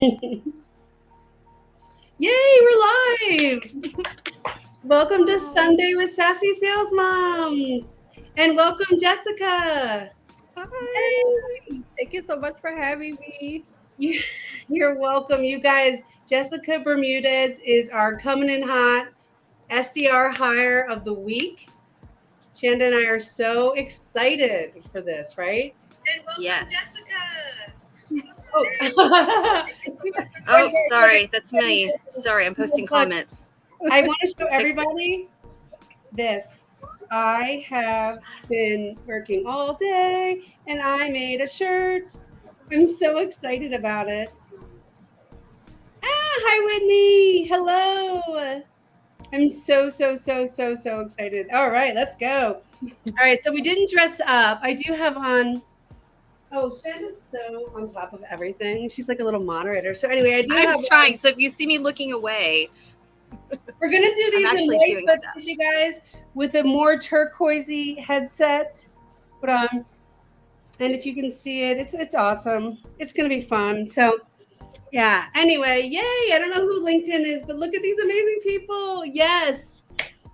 Yay, we're live! Welcome to Sunday with Sassy Sales Moms. And welcome, Jessica. Hi. Thank you so much for having me. You're welcome, you guys. Jessica Bermudez is our coming in hot SDR hire of the week. Chanda and I are so excited for this, right? And welcome, Yes. Jessica. Oh, sorry. That's me. Sorry, I'm posting comments. I want to show everybody this. I have been working all day and I made a shirt. I'm so excited about it. Hi, Whitney. Hello. I'm so excited. All right, let's go. All right, so we didn't dress up. I do have on. Oh, Shanda's so on top of everything. She's like a little moderator. So anyway, I do I'm have trying. So if you see me looking away, we're gonna do these actually in doing white stuff. you guys, with a more turquoisey headset. But and if you can see it, it's awesome. It's gonna be fun. So yeah. Anyway, yay! I don't know who LinkedIn is, but look at these amazing people. Yes.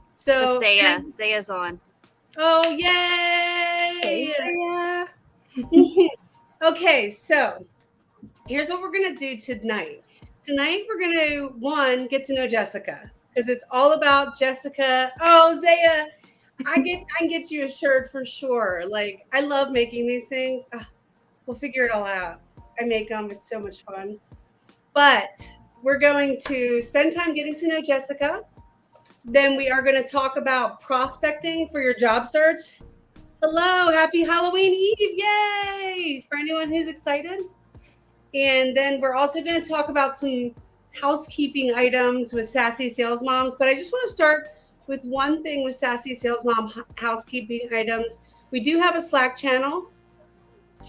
So That's Zaya. Zaya's on. oh yay! Hey, Leah. Okay, so here's what we're gonna do tonight. Tonight we're gonna get to know Jessica, because it's all about Jessica. Oh, Zaya, I can get you a shirt for sure. Like, I love making these things. We'll figure it all out. I make them. It's so much fun. But we're going to spend time getting to know Jessica. Then we are going to talk about prospecting for your job search. Hello, happy Halloween Eve. Yay! For anyone who's excited. And then we're also going to talk about some housekeeping items with Sassy Sales Moms. But I just want to start with one thing with Sassy Sales Mom housekeeping items. We do have a Slack channel.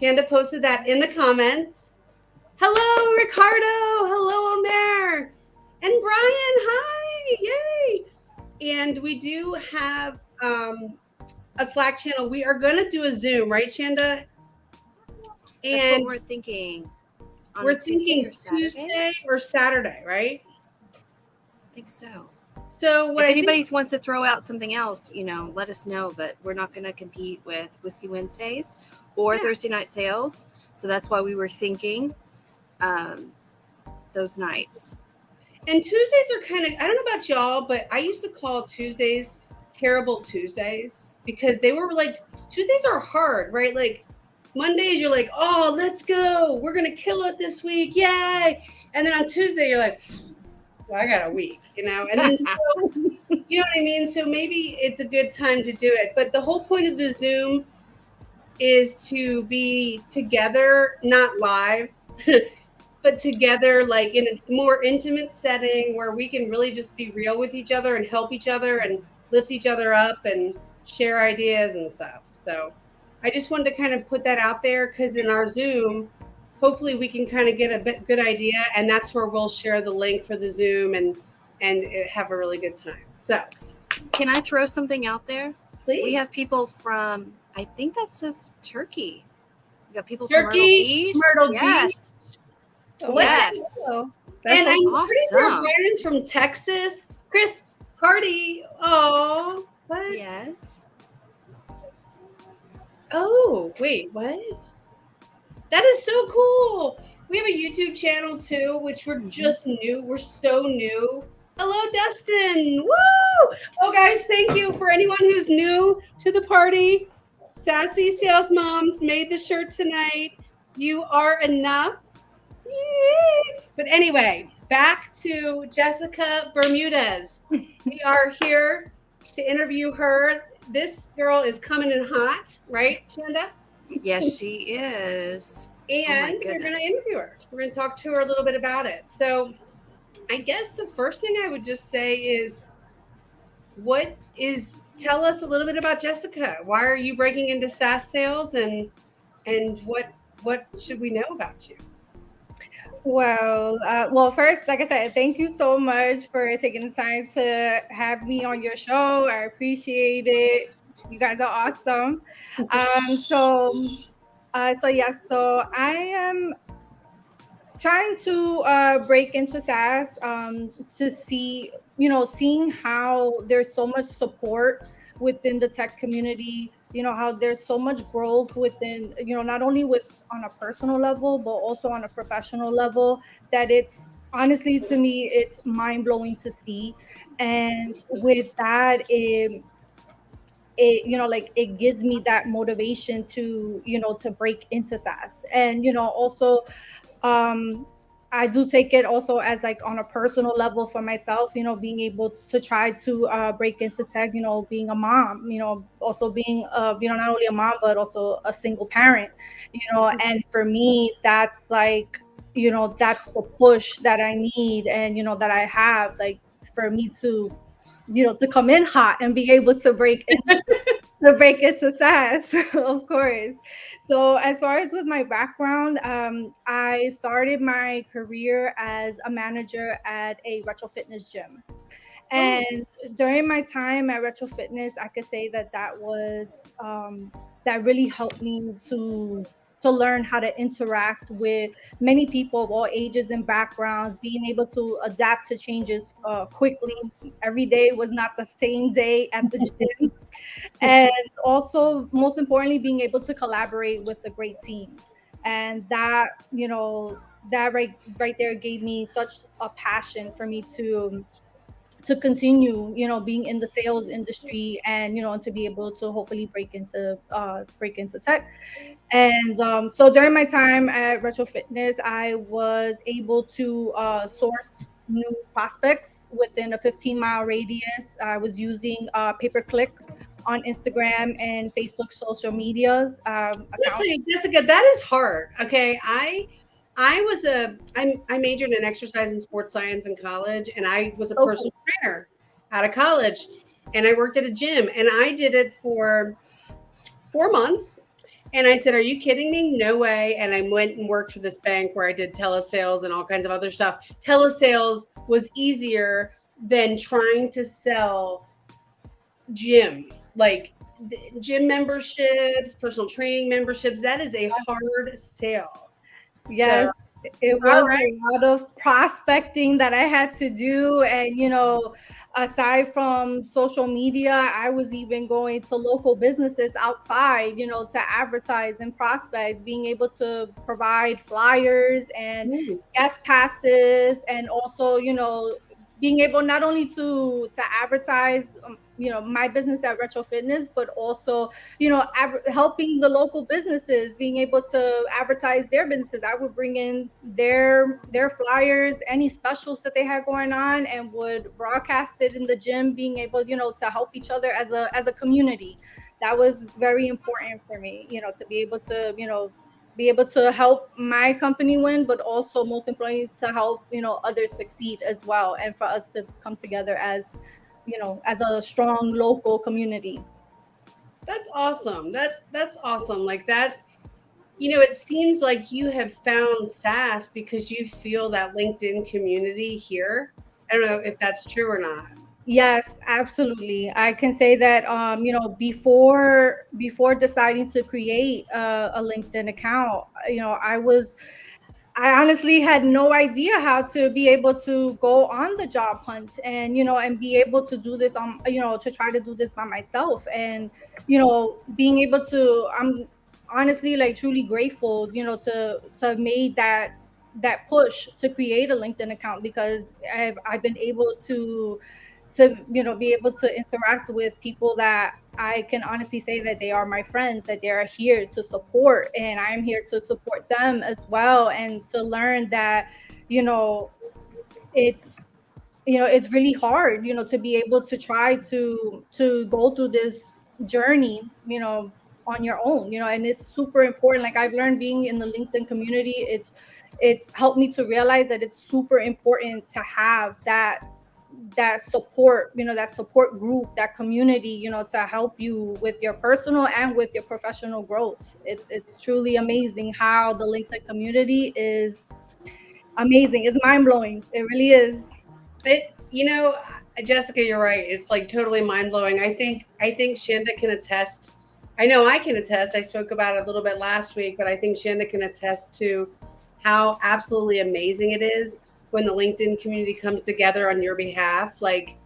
Chanda posted that in the comments. Hello, Ricardo. Hello, Omer. And Brian. Hi. Yay. And we do have a Slack channel. We are going to do a Zoom, right, Chanda? And that's what we're thinking. We're thinking Tuesday or Saturday, right? I think so. So if anybody wants to throw out something else, let us know. But we're not going to compete with Whiskey Wednesdays or Thursday night sales. So that's why we were thinking those nights. And Tuesdays are kind of, I don't know about y'all, but I used to call Tuesdays terrible Tuesdays, because they were like, Tuesdays are hard, right? Like Mondays, you're like, oh, let's go. We're going to kill it this week. Yay. And then on Tuesday, you're like, well, I got a week, And then so, you know what I mean? So maybe it's a good time to do it. But the whole point of the Zoom is to be together, not live, but together, like in a more intimate setting where we can really just be real with each other and help each other and lift each other up and share ideas and stuff. So I just wanted to kind of put that out there, because in our Zoom, hopefully we can kind of get a good idea, and that's where we'll share the link for the Zoom and have a really good time. So can I throw something out there? Please. We have people from, I think that says Turkey. We got people Turkey, from Myrtle Beach. Myrtle Yes. Beach. Yes. And I'm awesome. pretty sure Brandon's from Texas. Chris Hardy. Oh, what? Yes. Oh, wait, what? That is so cool. We have a YouTube channel too, which we're just new. We're so new. Hello, Dustin. Woo! Oh, guys, thank you for anyone who's new to the party. Sassy Sales Moms made the shirt tonight. You are enough. Yay! But anyway, back to Jessica Bermudez. We are here to interview her. This girl is coming in hot, right, Chanda? Yes, she is. And we're going to interview her. We're going to talk to her a little bit about it. So I guess the first thing I would just say is, tell us a little bit about Jessica. Why are you breaking into SaaS sales, and what should we know about you? Well, first, like I said, thank you so much for taking the time to have me on your show. I appreciate it. You guys are awesome. So I am trying to break into SaaS, to see, seeing how there's so much support within the tech community, how there's so much growth within, not only with on a personal level, but also on a professional level, that it's honestly, to me, it's mind blowing to see. And with that, it like it gives me that motivation to to break into SaaS. And also, um I do take it also as like on a personal level for myself, being able to try to break into tech, being a mom, also being not only a mom but also a single parent, and for me that's like, that's the push that I need, and that I have, like, for me to to come in hot and be able to break into SaaS, of course. So as far as with my background, I started my career as a manager at a retro fitness gym. Oh, And during my time at retro fitness, I could say that that was that really helped me to learn how to interact with many people of all ages and backgrounds, being able to adapt to changes quickly. Every day was not the same day at the gym, and also most importantly being able to collaborate with a great team. And that, that right there gave me such a passion for me to continue, being in the sales industry, and to be able to hopefully break into tech. And so during my time at Retro Fitness, I was able to source new prospects within a 15-mile radius. I was using pay-per-click on Instagram and Facebook social medias let's account. say, Jessica, that is hard. Okay, I majored in exercise and sports science in college, and I was a So cool. personal trainer out of college, and I worked at a gym, and I did it for 4 months. And I said, "Are you kidding me? No way!" And I went and worked for this bank where I did telesales and all kinds of other stuff. Telesales was easier than trying to sell gym, like gym memberships, personal training memberships. That is a hard sale. So, Yes, it all was right. a lot of prospecting that I had to do. And, aside from social media, I was even going to local businesses outside, to advertise and prospect, being able to provide flyers and Mm. guest passes, and also, being able not only to advertise, my business at Retro Fitness, but also helping the local businesses, being able to advertise their businesses. I would bring in their flyers, any specials that they had going on, and would broadcast it in the gym, being able, to help each other as a community. That was very important for me, to be able to, be able to help my company win, but also most importantly to help, others succeed as well, and for us to come together as, as a strong local community. That's awesome. That's awesome. Like that, it seems like you have found SaaS because you feel that LinkedIn community here. I don't know if that's true or not. Yes, absolutely. I can say that, before deciding to create a LinkedIn account, I honestly had no idea how to be able to go on the job hunt, and, and be able to do this to try to do this by myself. And, being able to, I'm honestly like truly grateful, to have made that push to create a LinkedIn account, because I've been able to be able to interact with people that I can honestly say that they are my friends, that they are here to support, and I'm here to support them as well, and to learn that, you know it's it's really hard, to be able to try to go through this journey, on your own, and it's super important. Like, I've learned being in the LinkedIn community, it's helped me to realize that it's super important to have that support, that support group, that community, to help you with your personal and with your professional growth. It's truly amazing how the LinkedIn community is amazing. It's mind-blowing. It really is. It, Jessica, you're right. It's like totally mind blowing. I think Shanda can attest. I know I can attest. I spoke about it a little bit last week, but I think Shanda can attest to how absolutely amazing it is when the LinkedIn community comes together on your behalf. Like,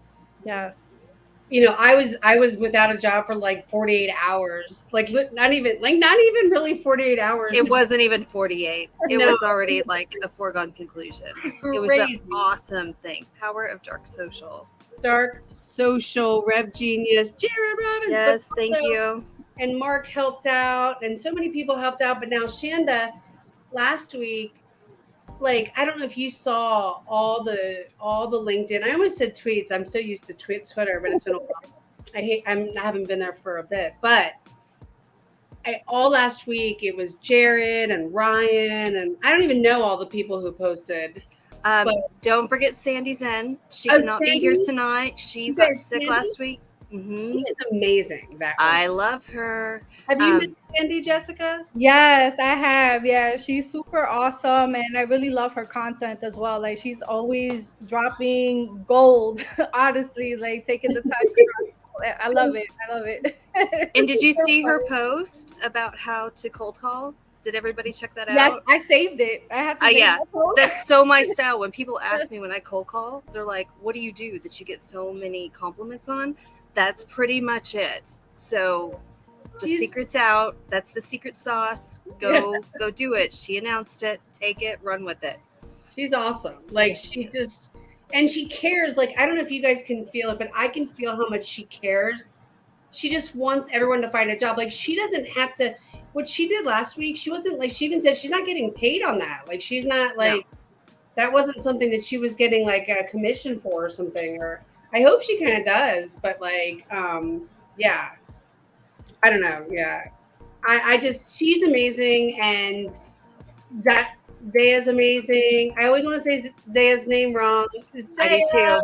Yes. I was without a job for like 48 hours. Like not even really 48 hours. It wasn't even 48. It No. was already like a foregone conclusion. It was the Crazy. awesome thing. Power of dark social. Dark social, Rev Genius, Jared Robbins. Yes, thank you. And Mark helped out, and so many people helped out. But now Chanda, last week, like, I don't know if you saw all the LinkedIn. I almost said tweets. I'm so used to Twitter, but it's been a while. I haven't been there for a bit, but all last week it was Jared and Ryan, and I don't even know all the people who posted. But Don't forget Sandy Zen. She Oh, cannot be here Sandy? tonight. She You got guys, sick Sandy? last week. She is amazing. That I love her. have you met Sandy, Jessica? Yes, I have. Yeah, she's super awesome, and I really love her content as well. Like, she's always dropping gold. Honestly, like taking the time to drop. I love it. I love it. And did you see her post about how to cold call? Did everybody check that Yes, out? I saved it. I had to. Save Yeah, that post. that's so my style. When people ask me when I cold call, they're like, "What do you do that you get so many compliments on?" That's pretty much it. So the secret's out. That's the secret sauce. Go do it. She announced it. Take it. Run with it. She's awesome. Like, she just, and she cares. Like, I don't know if you guys can feel it, but I can feel how much she cares. She just wants everyone to find a job. Like, she doesn't have to. What she did last week, she wasn't like, she even said she's not getting paid on that. Like, she's not like, that wasn't something that she was getting like a commission for or something. Or I hope she kind of does, but like, yeah, I don't know. Yeah, I just, she's amazing, and Zaya's amazing. I always want to say Zaya's name wrong. I do too.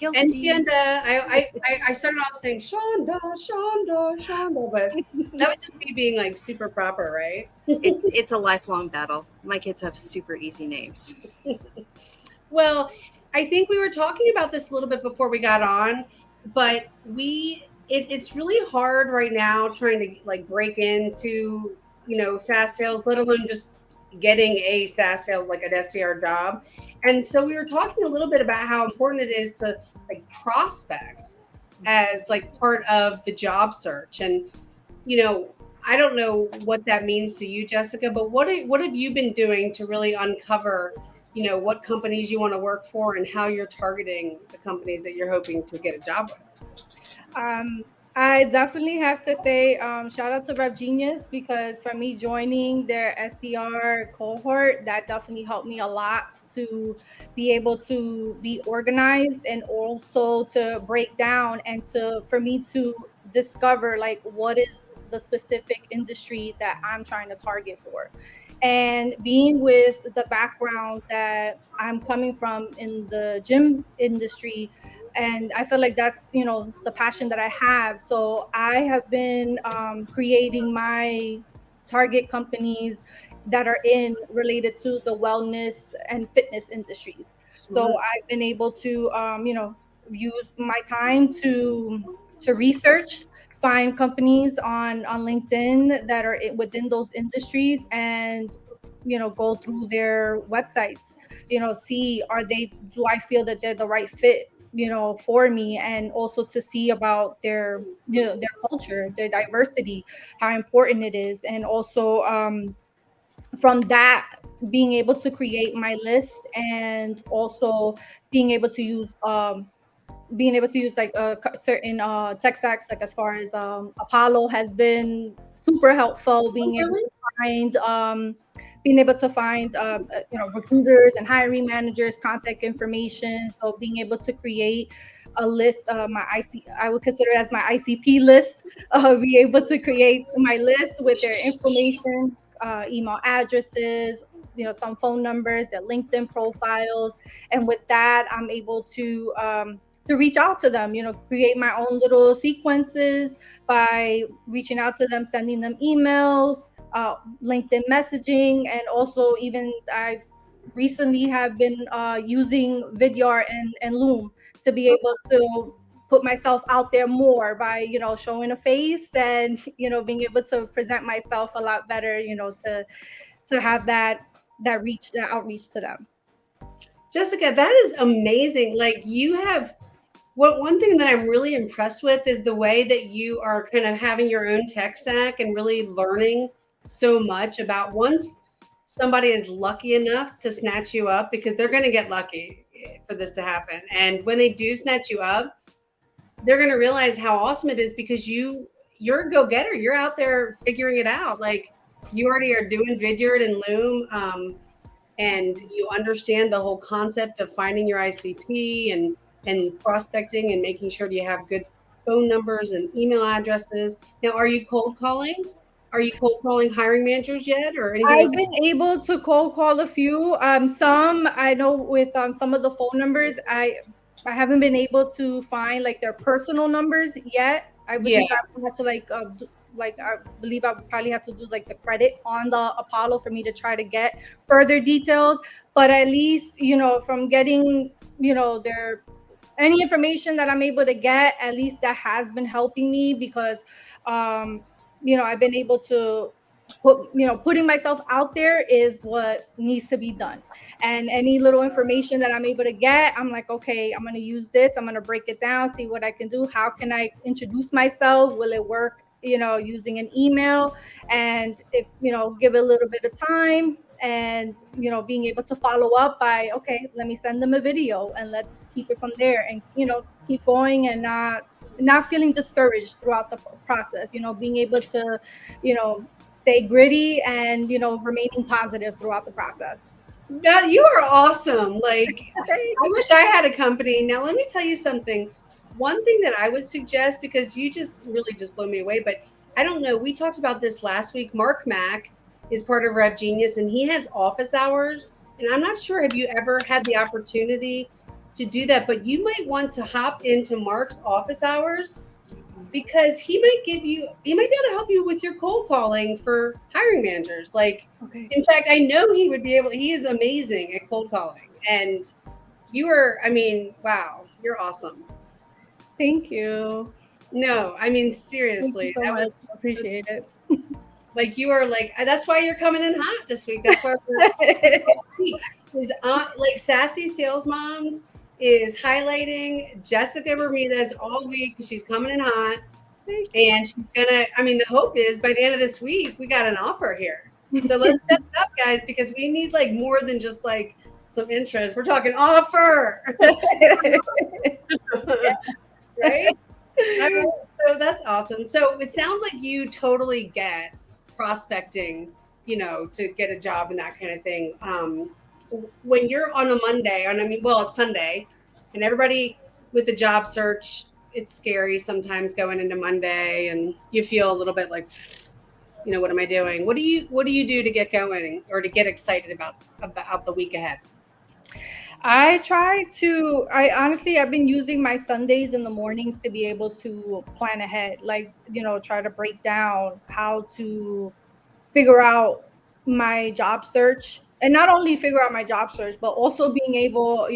And Guilty. Chanda, I started off saying Chanda, but that was just me being like super proper, right? It's a lifelong battle. My kids have super easy names. Well, I think we were talking about this a little bit before we got on, but it's really hard right now trying to like break into, SaaS sales, let alone just getting a SaaS sales, like an SDR job. And so we were talking a little bit about how important it is to like prospect as like part of the job search. And, I don't know what that means to you, Jessica, but what have you been doing to really uncover, what companies you want to work for and how you're targeting the companies that you're hoping to get a job with? I definitely have to say shout out to Rev Genius, because for me joining their SDR cohort, that definitely helped me a lot to be able to be organized, and also to break down and for me to discover like what is the specific industry that I'm trying to target for. And being with the background that I'm coming from in the gym industry, and I feel like that's the passion that I have. So I have been creating my target companies that are related to the wellness and fitness industries. So I've been able to use my time to research, find companies on LinkedIn that are within those industries, and go through their websites, see, do I feel that they're the right fit for me, and also to see about their their culture, their diversity, how important it is. And also from that, being able to create my list, and also being able to use like certain tech stacks, like as far as Apollo has been super helpful, being able to find recruiters and hiring managers contact information. So being able to create a list, I would consider it as my ICP list, be able to create my list with their information, email addresses, some phone numbers, their LinkedIn profiles. And with that, I'm able to reach out to them, create my own little sequences by reaching out to them, sending them emails, LinkedIn messaging. And also, even I've recently have been using Vidyard and Loom to be able to put myself out there more by, showing a face, and, being able to present myself a lot better, to have that that outreach to them. Jessica, that is amazing. Like you have one thing that I'm really impressed with is the way that you are kind of having your own tech stack and really learning so much about once somebody is lucky enough to snatch you up, because they're going to get lucky for this to happen. And when they do snatch you up, they're going to realize how awesome it is because you're a go-getter. You're out there figuring it out. Like you already are doing Vidyard and Loom. And you understand the whole concept of finding your ICP and prospecting and making sure you have good phone numbers and email addresses. Now, are you cold calling? Are you cold calling hiring managers yet or anything like I've been able to cold call a few. Some I know with some of the phone numbers, I haven't been able to find like their personal numbers yet. I that? Yeah. believe I would have to I believe I would probably have to do like the credit on the Apollo for me to try to get further details. But at least, from getting, their any information that I'm able to get, at least that has been helping me because I've been able to putting myself out there is what needs to be done. And any little information that I'm able to get, I'm like, okay, I'm going to use this. I'm going to break it down, see what I can do. How can I introduce myself? Will it work, using an email? And if, give it a little bit of time and, being able to follow up by, okay, let me send them a video and let's keep it from there and, keep going and not feeling discouraged throughout the process, being able to, stay gritty and, remaining positive throughout the process. That you are awesome. Like I wish I had a company. Now let me tell you something. One thing that I would suggest, because you just really just blow me away, but I don't know. We talked about this last week. Mark Mack is part of Rev Genius and he has office hours. And I'm not sure, have you ever had the opportunity to do that? But you might want to hop into Mark's office hours because he might be able to help you with your cold calling for hiring managers. Like, Okay. in fact, I know he is amazing at cold calling. And wow, you're awesome. Thank you. No, I mean, seriously. Thank you so much. Appreciate it. Like you are like, that's why you're coming in hot this week. That's why is like Sassy Sales Moms is highlighting Jessica Bermudez all week because she's coming in hot. And she's gonna, the hope is by the end of this week, we got an offer here. So let's step it up, guys, because we need like more than just like some interest. We're talking offer. Right? So that's awesome. So it sounds like you totally get prospecting, to get a job and that kind of thing. When you're on a Monday, it's Sunday, and everybody with the job search, it's scary sometimes going into Monday, and you feel a little bit like, what am I doing? What do you do to get going or to get excited about the week ahead? I've been using my Sundays in the mornings to be able to plan ahead, like, try to break down how to figure out my job search, and not only figure out my job search, but also being able,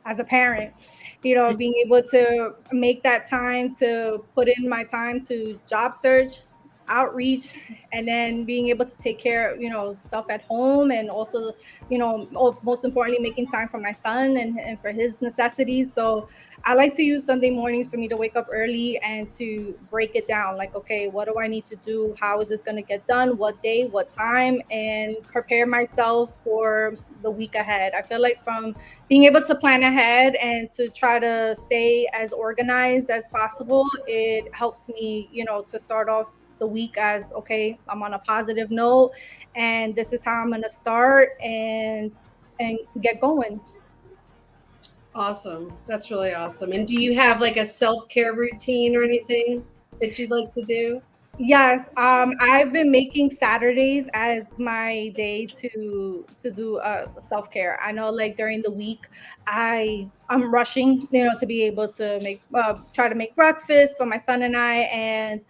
as a parent, being able to make that time to put in my time to job search, outreach, and then being able to take care of, stuff at home, and also, most importantly, making time for my son and for his necessities. So I like to use Sunday mornings for me to wake up early and to break it down. Like, okay, what do I need to do? How is this going to get done? What day, what time, and prepare myself for the week ahead. I feel like from being able to plan ahead and to try to stay as organized as possible, it helps me, to start off the week as, okay, I'm on a positive note and this is how I'm going to start and get going. Awesome. That's really awesome. And do you have like a self-care routine or anything that you'd like to do? Yes, I've been making Saturdays as my day to do self-care. I know, like, during the week, I'm rushing, to be able to try to make breakfast for my son and and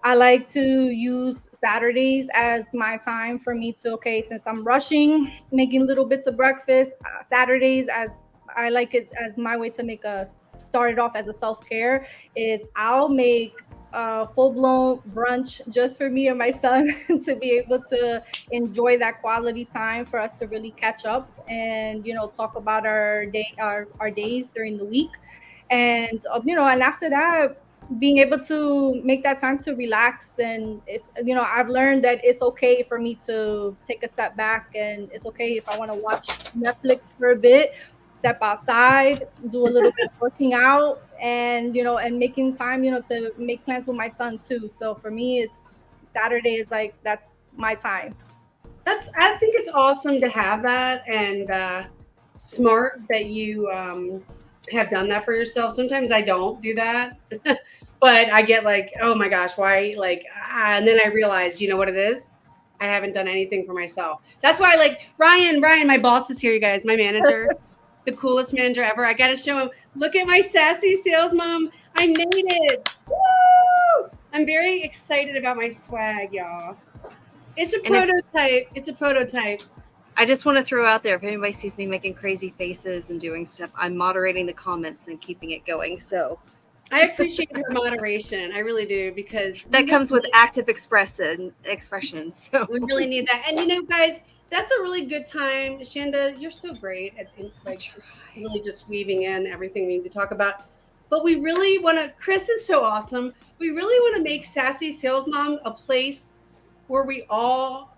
I like to use Saturdays as my time for me to, okay, since I'm rushing, making little bits of breakfast, Saturdays, as I like it as my way to start it off as a self-care, is I'll make full-blown brunch just for me and my son to be able to enjoy that quality time for us to really catch up and talk about our days during the week. And and after that, being able to make that time to relax. And it's I've learned that it's okay for me to take a step back, and it's okay if I want to watch Netflix for a bit, step outside, do a little bit of working out, and and making time to make plans with my son too. So for me, it's Saturday is like, that's my time. I think it's awesome to have that, and smart that you have done that for yourself. Sometimes I don't do that, but I get like, oh my gosh, why? Like, and then I realize, you know what it is? I haven't done anything for myself. That's why, like, Ryan, my boss is here, you guys, my manager, the coolest manager ever. I got to show him. Look at my sassy sales mom. I made it. Woo! I'm very excited about my swag, y'all. It's a prototype. It's a prototype. I just want to throw out there, if anybody sees me making crazy faces and doing stuff, I'm moderating the comments and keeping it going. So I appreciate her moderation. I really do, because that comes with active expression. So we really need that. And guys, that's a really good time. Chanda, you're so great at like really just weaving in everything we need to talk about. But we really want to. Chris is so awesome. We really want to make Sassy Sales Mom a place where we all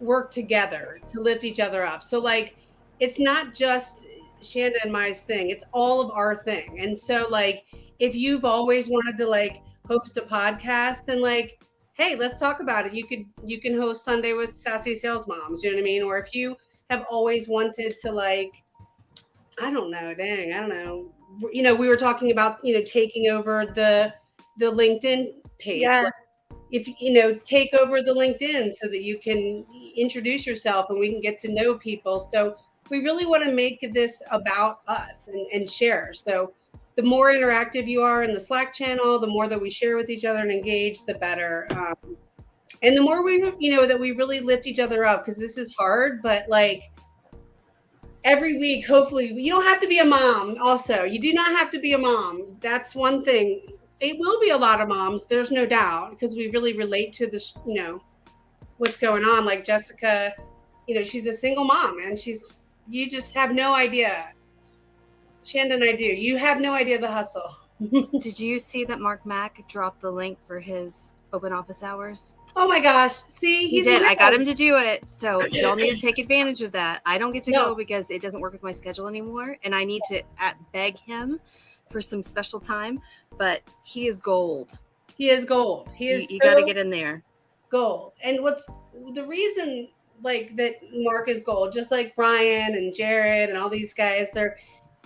work together to lift each other up. So like, it's not just Chanda and Mai's thing, it's all of our thing. And so like, if you've always wanted to like host a podcast, then like, hey, let's talk about it. You can host Sunday with Sassy Sales Moms, you know what I mean? Or if you have always wanted to like, I don't know. We were talking about, taking over the LinkedIn page. Yes. Like, if take over the LinkedIn so that you can introduce yourself and we can get to know people. So we really want to make this about us and share. So the more interactive you are in the Slack channel, the more that we share with each other and engage, the better. And the more we, that we really lift each other up, because this is hard, but like every week, hopefully, you don't have to be a mom. Also, you do not have to be a mom. That's one thing. It will be a lot of moms, there's no doubt, because we really relate to this, what's going on. Like Jessica, she's a single mom, and you just have no idea. Chanda and I do. You have no idea the hustle. Did you see that Mark Mack dropped the link for his open office hours? Oh my gosh. See, he did. I got him to do it. So y'all need to take advantage of that. I don't get to go because it doesn't work with my schedule anymore. And I need to beg him for some special time. But he is gold. He is gold. He is. You got to get in there. Gold. And what's the reason like that Mark is gold, just like Brian and Jared and all these guys,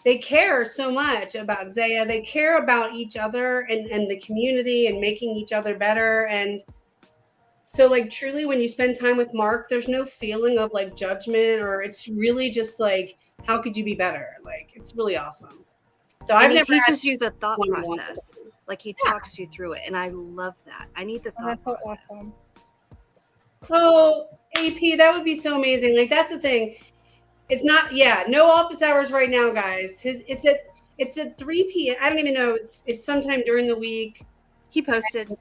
they care so much about Zaya. They care about each other and the community and making each other better. And so like truly when you spend time with Mark, there's no feeling of like judgment, or it's really just like, how could you be better? Like, it's really awesome. So he teaches you the thought process. Like he talks you through it. And I love that. I need the thought process. Awesome. Oh, AP, that would be so amazing. Like, that's the thing. It's not, no office hours right now, guys. It's at 3 p.m. I don't even know. It's sometime during the week. He posted.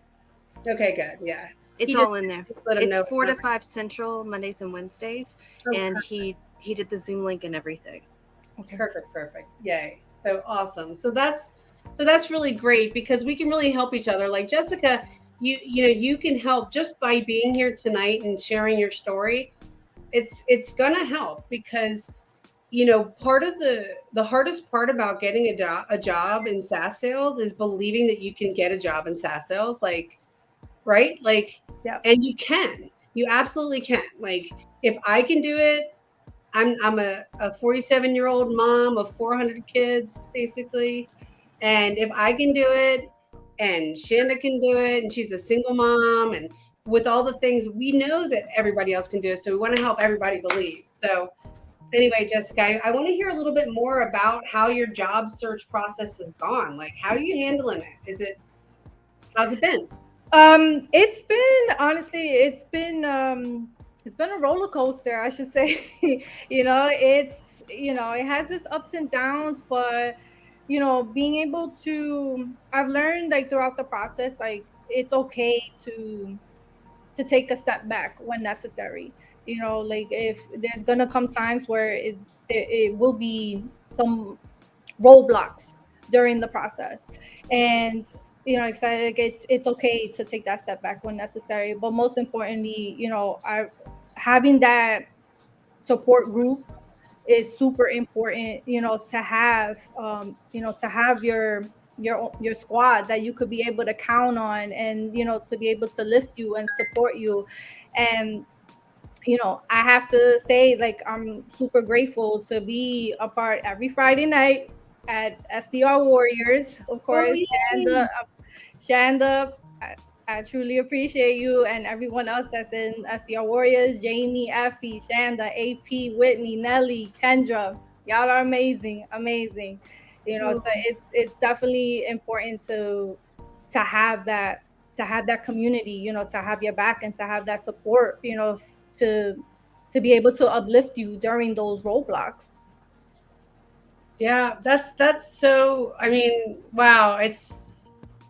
Okay, good. Yeah. It's all in there. It's 4 to 5 Central, Mondays and Wednesdays. Oh, and perfect. He did the Zoom link and everything. Okay. Perfect. Yay. So awesome. So that's really great, because we can really help each other. Like Jessica, you can help just by being here tonight and sharing your story. It's gonna help, because part of the hardest part about getting a job in SaaS sales is believing that you can get a job in SaaS sales, like, right? Like, yeah. And you absolutely can. Like, if I can do it, I'm a 47-year-old mom of 400 kids, basically. And if I can do it, and Chanda can do it, and she's a single mom, and with all the things, we know that everybody else can do it. So we want to help everybody believe. So anyway, Jessica, I want to hear a little bit more about how your job search process has gone. Like, how are you handling it? How's it been? It's been a roller coaster, I should say. It has its ups and downs, but being able to, I've learned like throughout the process, like it's okay to take a step back when necessary. Like if there's gonna come times where it will be some roadblocks during the process, and like it's okay to take that step back when necessary. But most importantly, I having that support group is super important, to have your squad that you could be able to count on, and to be able to lift you and support you. And I have to say, like, I'm super grateful to be a part every Friday night at SDR Warriors, of Oh, course. And yay. Shanda, I truly appreciate you and everyone else that's in SDR Warriors. Jamie, Effie, Shanda, AP, Whitney, Nelly, Kendra. Y'all are amazing, amazing. So it's definitely important to have that community, to have your back and to have that support, to be able to uplift you during those roadblocks. Yeah, that's so, I mean, wow,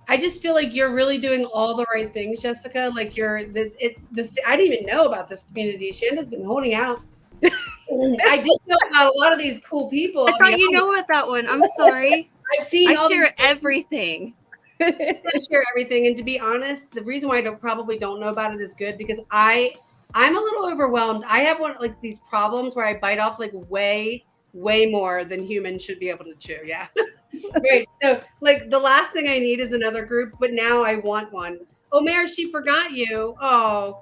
I just feel like you're really doing all the right things, Jessica. Like I didn't even know about this community. Shanda's been holding out. I did know about a lot of these cool people. I thought you know about that one. I'm sorry. I've seen I all share these everything. I share everything. And to be honest, the reason why I probably don't know about it is good because I'm a little overwhelmed. I have one like these problems where I bite off like way more than humans should be able to chew. Yeah. Right. So like the last thing I need is another group, but now I want one. Oh, Mary, she forgot you. Oh,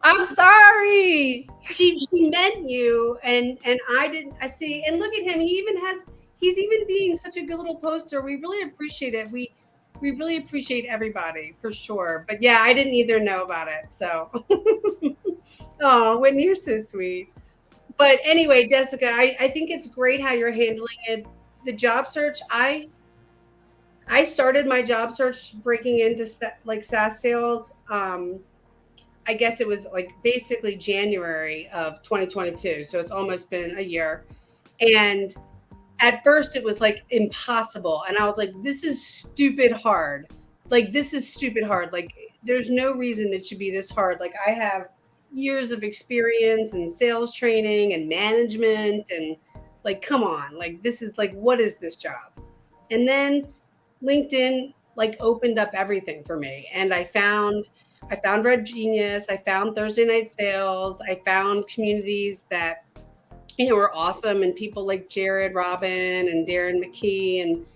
I'm sorry. she meant you, and I didn't. I see, and look at him. He's even being such a good little poster. We really appreciate it. We really appreciate everybody for sure. But yeah, I didn't either know about it. So, oh, Whitney, you're so sweet. But anyway, Jessica, I think it's great how you're handling it. The job search, I started my job search breaking into like SaaS sales. I guess it was like basically January of 2022. So it's almost been a year. And at first it was like impossible. And I was like, this is stupid hard. Like, this is stupid hard. Like, there's no reason it should be this hard. Like, I have years of experience and sales training and management. And like, come on. Like, this is like, what is this job? And then LinkedIn like opened up everything for me. And I found Red Genius, I found Thursday Night Sales, I found communities that were awesome, and people like Jared Robin and Darren McKee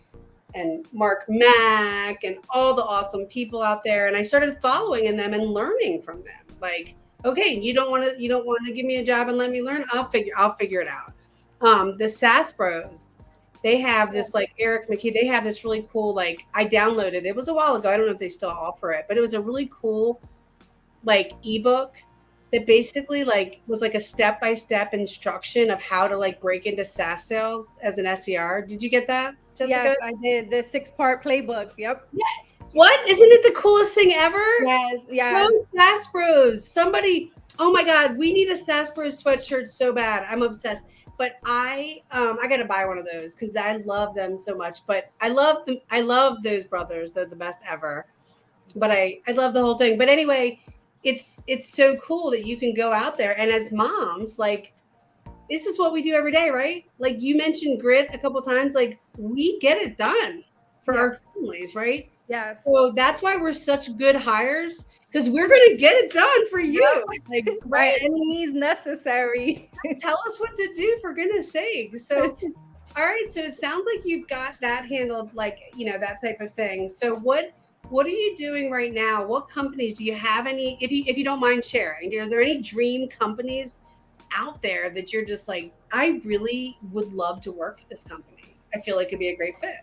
and Mark Mack and all the awesome people out there. And I started following in them and learning from them. Like, okay, you don't want to give me a job and let me learn. I'll figure it out. The SaaS Bros, they have this like Eric McKee. They have this really cool, like, I downloaded. It was a while ago. I don't know if they still offer it, but it was a really cool like ebook that basically like was like a step-by-step instruction of how to like break into SaaS sales as an SDR. Did you get that, Jessica? Yes, I did the 6-part playbook. Yep. What? Isn't it the coolest thing ever? Yes. Those SaaS Bros. Somebody, oh my God, we need a SaaS Bros sweatshirt so bad. I'm obsessed. But I gotta buy one of those because I love them so much. But I love them. I love those brothers. They're the best ever. But I love the whole thing. But anyway, it's so cool that you can go out there and as moms, like, this is what we do every day, right? Like you mentioned grit a couple times. Like, we get it done for our families, right? Yes. So that's why we're such good hires, because we're gonna get it done for you. Like, by any means necessary. Tell us what to do, for goodness sake. So all right, so it sounds like you've got that handled, like, that type of thing. So what are you doing right now? What companies do you have? Any, if you don't mind sharing, are there any dream companies out there that you're just like, I really would love to work for this company? I feel like it'd be a great fit.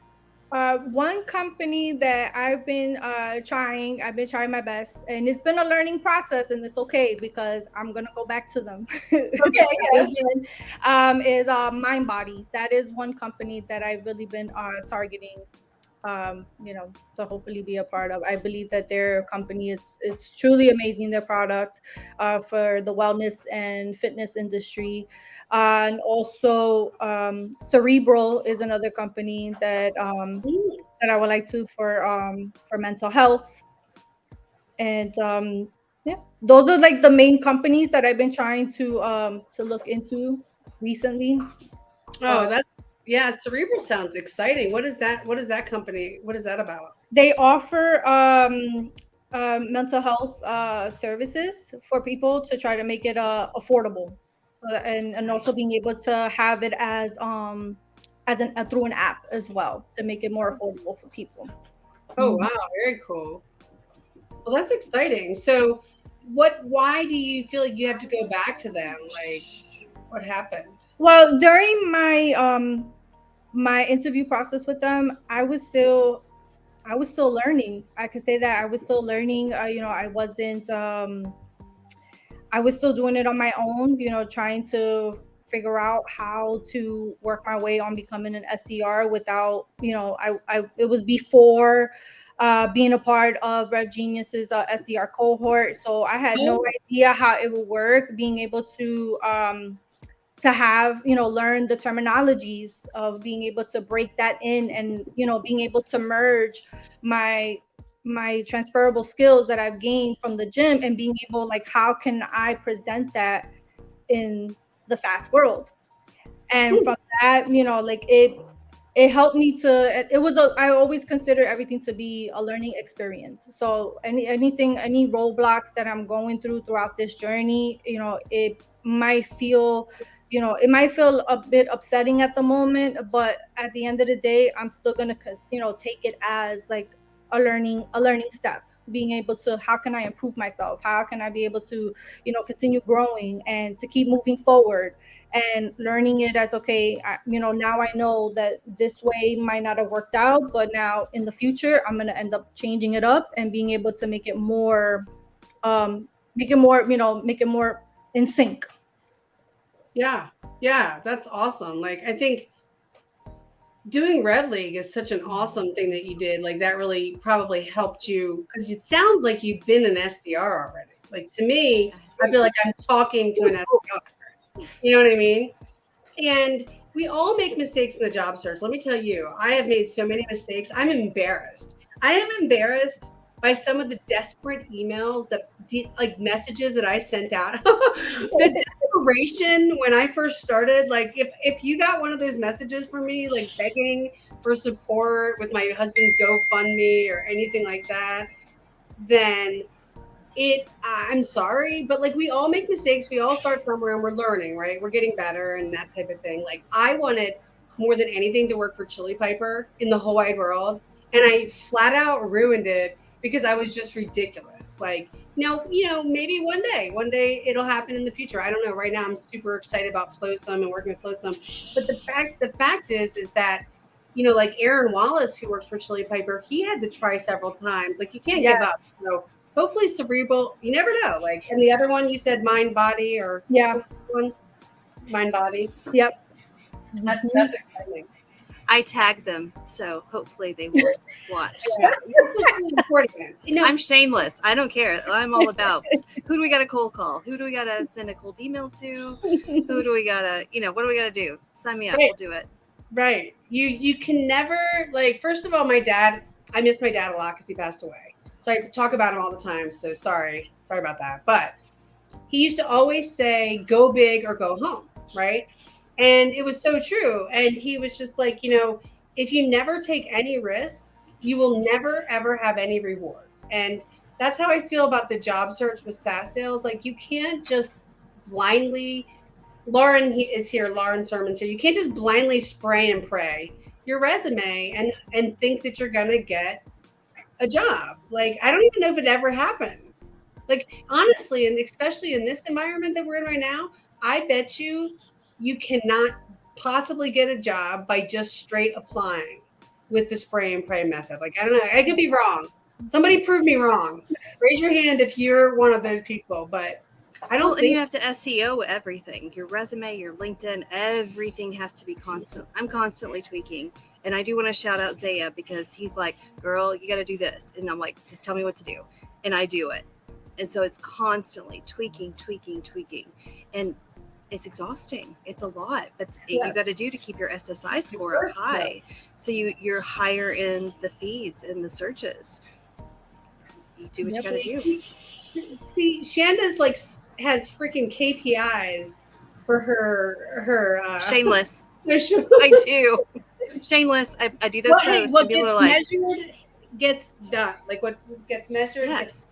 One company that I've been trying my best, and it's been a learning process, and it's okay because I'm gonna go back to them. Okay. Is MindBody. That is one company that I've really been targeting. to hopefully be a part of. I believe that their company it's truly amazing, their product for the wellness and fitness industry. And also Cerebral is another company that I would like to for mental health. And yeah, those are like the main companies that I've been trying to look into recently. Oh, yeah, Cerebral sounds exciting. What is that? What is that company? What is that about? They offer mental health services for people to try to make it affordable, and also being able to have it as through an app as well to make it more affordable for people. Oh, wow, very cool. Well, that's exciting. So, why do you feel like you have to go back to them? Like, what happened? Well, during my interview process with them, I was still learning. I could say that I was still learning. I was still doing it on my own, trying to figure out how to work my way on becoming an SDR without, it was before being a part of Rev Genius's SDR cohort. So I had no idea how it would work, being able to have learn the terminologies of being able to break that in, and being able to merge my transferable skills that I've gained from the gym, and being able, like, how can I present that in the SaaS world. And from that, like, it helped me to it was a I always consider everything to be a learning experience. So any roadblocks that I'm going throughout this journey, it might feel a bit upsetting at the moment, but at the end of the day, I'm still going to take it as like a learning step, being able to, how can I improve myself, how can I be able to continue growing and to keep moving forward, and learning it as, okay, now I know that this way might not have worked out, but now in the future I'm going to end up changing it up and being able to make it more in sync. Yeah, that's awesome. Like, I think doing Red League is such an awesome thing that you did. Like, that really probably helped you, because it sounds like you've been an SDR already. Like, to me, I feel like I'm talking to an SDR. You know what I mean? And we all make mistakes in the job search. Let me tell you, I have made so many mistakes. I'm embarrassed. I am embarrassed by some of the desperate emails like messages that I sent out. The desperation when I first started, like, if you got one of those messages from me, like begging for support with my husband's GoFundMe or anything like that, then I'm sorry, but like, we all make mistakes. We all start somewhere and we're learning, right? We're getting better and that type of thing. Like, I wanted more than anything to work for Chili Piper in the whole wide world. And I flat out ruined it because I was just ridiculous. Like, now, maybe one day it'll happen in the future. I don't know. Right now I'm super excited about Flowsome and working with Flowsome. But the fact is that, like Aaron Wallace, who works for Chili Piper, he had to try several times. Like, you can't give up. So hopefully Cerebral, you never know. Like, and the other one you said Mind Body, or one Mind Body. Yep. That's exciting. I tag them, so hopefully they will watch. Yeah, really important. I'm shameless. I don't care. I'm all about, who do we got to cold call? Who do we got to send a cold email to? Who do we got to, what do we got to do? Sign me up. Right. We'll do it. Right. You can never, like, first of all, I miss my dad a lot because he passed away. So I talk about him all the time. So sorry about that. But he used to always say, go big or go home. Right. And it was so true. And he was just like, if you never take any risks, you will never, ever have any rewards. And that's how I feel about the job search with SaaS sales. Like, you can't just blindly, Lauren Sermon's here. You can't just blindly spray and pray your resume and think that you're going to get a job. Like, I don't even know if it ever happens. Like, honestly, and especially in this environment that we're in right now, I bet you cannot possibly get a job by just straight applying with the spray and pray method. Like, I don't know. I could be wrong. Somebody prove me wrong. Raise your hand if you're one of those people. But I don't And think you have to SEO everything, your resume, your LinkedIn, everything has to be constant. I'm constantly tweaking. And I do want to shout out Zaya because he's like, girl, you got to do this. And I'm like, just tell me what to do. And I do it. And so it's constantly tweaking. And it's exhausting. It's a lot, but you got to do to keep your SSI score up high. So you're higher in the feeds and the searches. You do what you got to do. See, Shanda's like has freaking KPIs for her Shameless. I do. Shameless. I do those posts what and people gets are like, measured gets done. Like what gets measured. Yes.